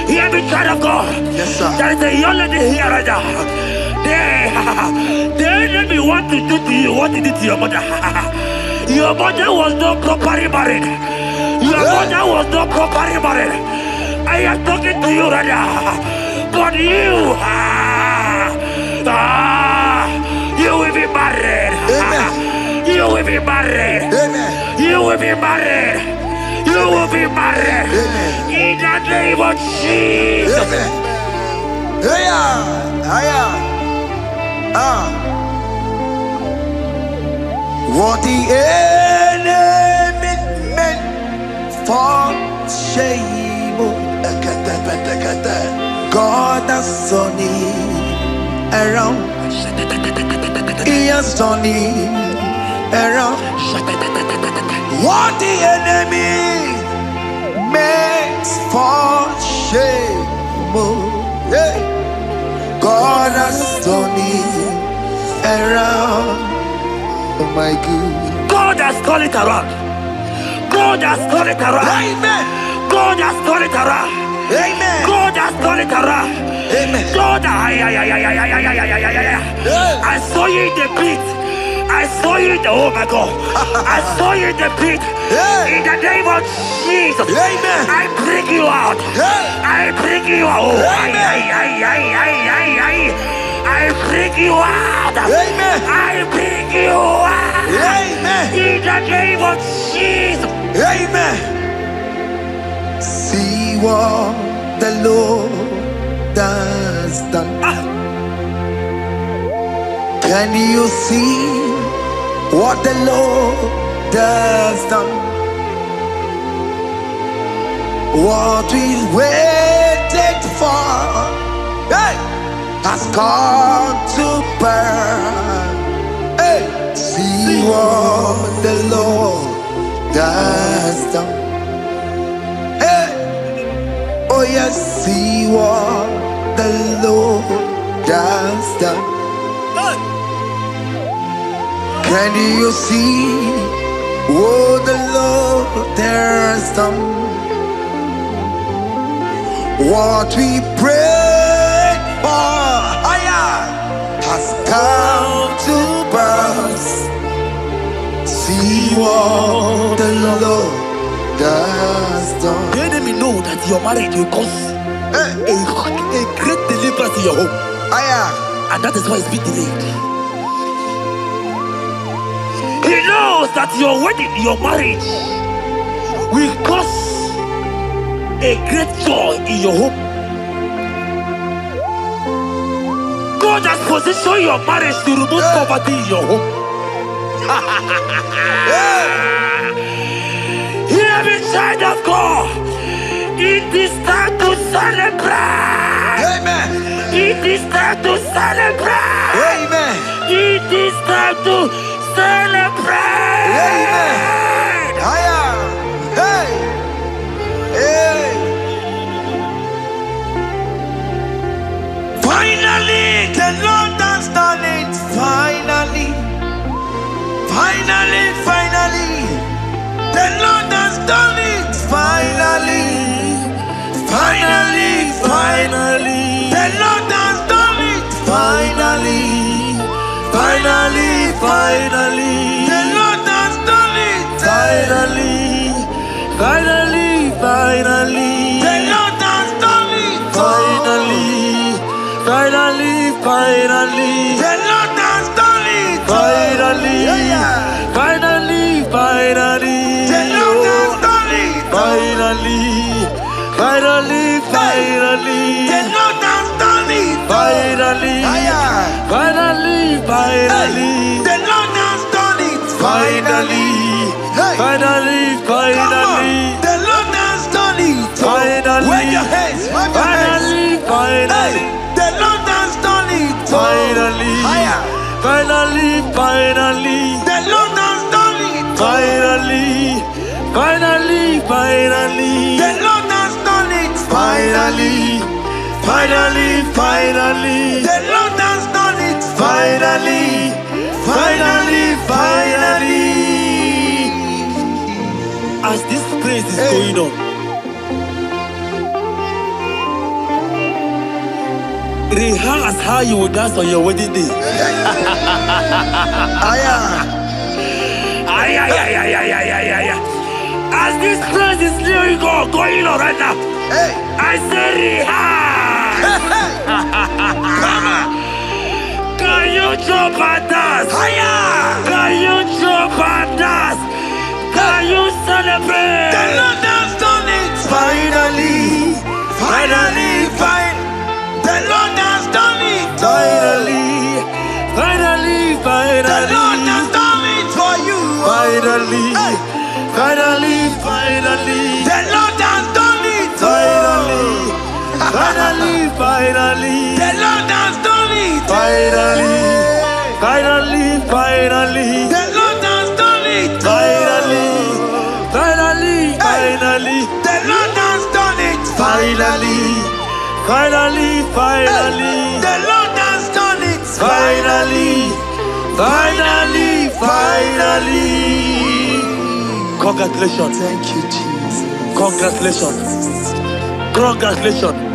Speaker 2: Hear me, child of God.
Speaker 1: Yes, sir.
Speaker 2: There is a young lady here right now. The enemy want to do to you what he did to your mother. Your mother was not properly married. Your mother was not properly married. I am talking to you right now. But you, you will be married.
Speaker 1: Amen.
Speaker 2: You will be married.
Speaker 1: Amen.
Speaker 2: You will be married. You will be married.
Speaker 1: Amen.
Speaker 2: In the name of Jesus.
Speaker 1: Amen. What the enemy meant for shame, God has done it around. He has done it around. What the enemy meant for shame, Hey, God has done it around. Oh my God.
Speaker 2: God has turned it around. God has turned it around.
Speaker 1: Amen.
Speaker 2: God has turned it around.
Speaker 1: Amen.
Speaker 2: God has turned it around.
Speaker 1: Amen.
Speaker 2: God, I saw you in the pit. I saw you in the, oh my God. I saw you in the pit. In the name of Jesus.
Speaker 1: Amen.
Speaker 2: I bring you out. I bring you out. Oh, I bring you out.
Speaker 1: Amen.
Speaker 2: I bring you out.
Speaker 1: Amen.
Speaker 2: In the name of Jesus.
Speaker 1: Amen. See what the Lord has done. Can you see what the Lord has done? What we waited for, hey, has come to pass. Hey, see what the Lord has done. Hey, oh yes, see what the Lord has done. Can you see what the Lord has done? What we prayed for has come to pass. See what the Lord has done.
Speaker 2: The enemy know that your marriage will cause a great deliverance in your home. And that is why it's been delayed. He knows that your wedding, your marriage will cause a great joy in your home. God has positioned your marriage to remove poverty in your home. Hear me, child of God. It is time to celebrate.
Speaker 1: Amen.
Speaker 2: It is time to celebrate.
Speaker 1: Amen.
Speaker 2: It is time to celebrate.
Speaker 1: Amen. Hey. Hey. Finally, the Lord has done it. Finally. Finally, finally. The Lord has done it. Finally. Finally, finally. The Lord has done it. Finally. Finally, finally. The Lord has done it. Finally. Finally, finally. The Lord has done it. Finally. Finally, finally. The Lord has done it. Finally. Finally, finally. The Lord has done it. Finally. Finally, finally. The Lord has done it. Finally. Finally, finally. The Lord has done it. Finally. Finally, finally. The Lord has done it. Finally. Wave your hands. Finally, finally. The Lord has done it. Finally. Finally, finally. The Lord has done it. Finally. Finally, finally. The Lord has done it. Finally. Finally, finally. The Lord has done it. Finally. Finally, finally.
Speaker 2: As this praise is going on, rehearse how you will dance on your wedding day. As this praise is going on right now, I say rehearse. Can you jump and dance? Can you jump and dance? Can you celebrate?
Speaker 1: The Lord has done it. Finally. Finally, finally. The Lord has done it. Finally.
Speaker 2: Finally, finally.
Speaker 1: The Lord has done it for you.
Speaker 2: Finally. Finally, finally.
Speaker 1: The Lord has done it.
Speaker 2: Finally. Finally, finally.
Speaker 1: The Lord has done it.
Speaker 2: Finally. Finally, finally.
Speaker 1: The Lord has done it.
Speaker 2: Finally. Finally, finally.
Speaker 1: The Lord has done it.
Speaker 2: Finally. Finally, finally.
Speaker 1: The Lord has done it.
Speaker 2: Finally, finally, finally. Congratulations.
Speaker 1: Thank you, Jesus.
Speaker 2: Congratulations. Congratulations.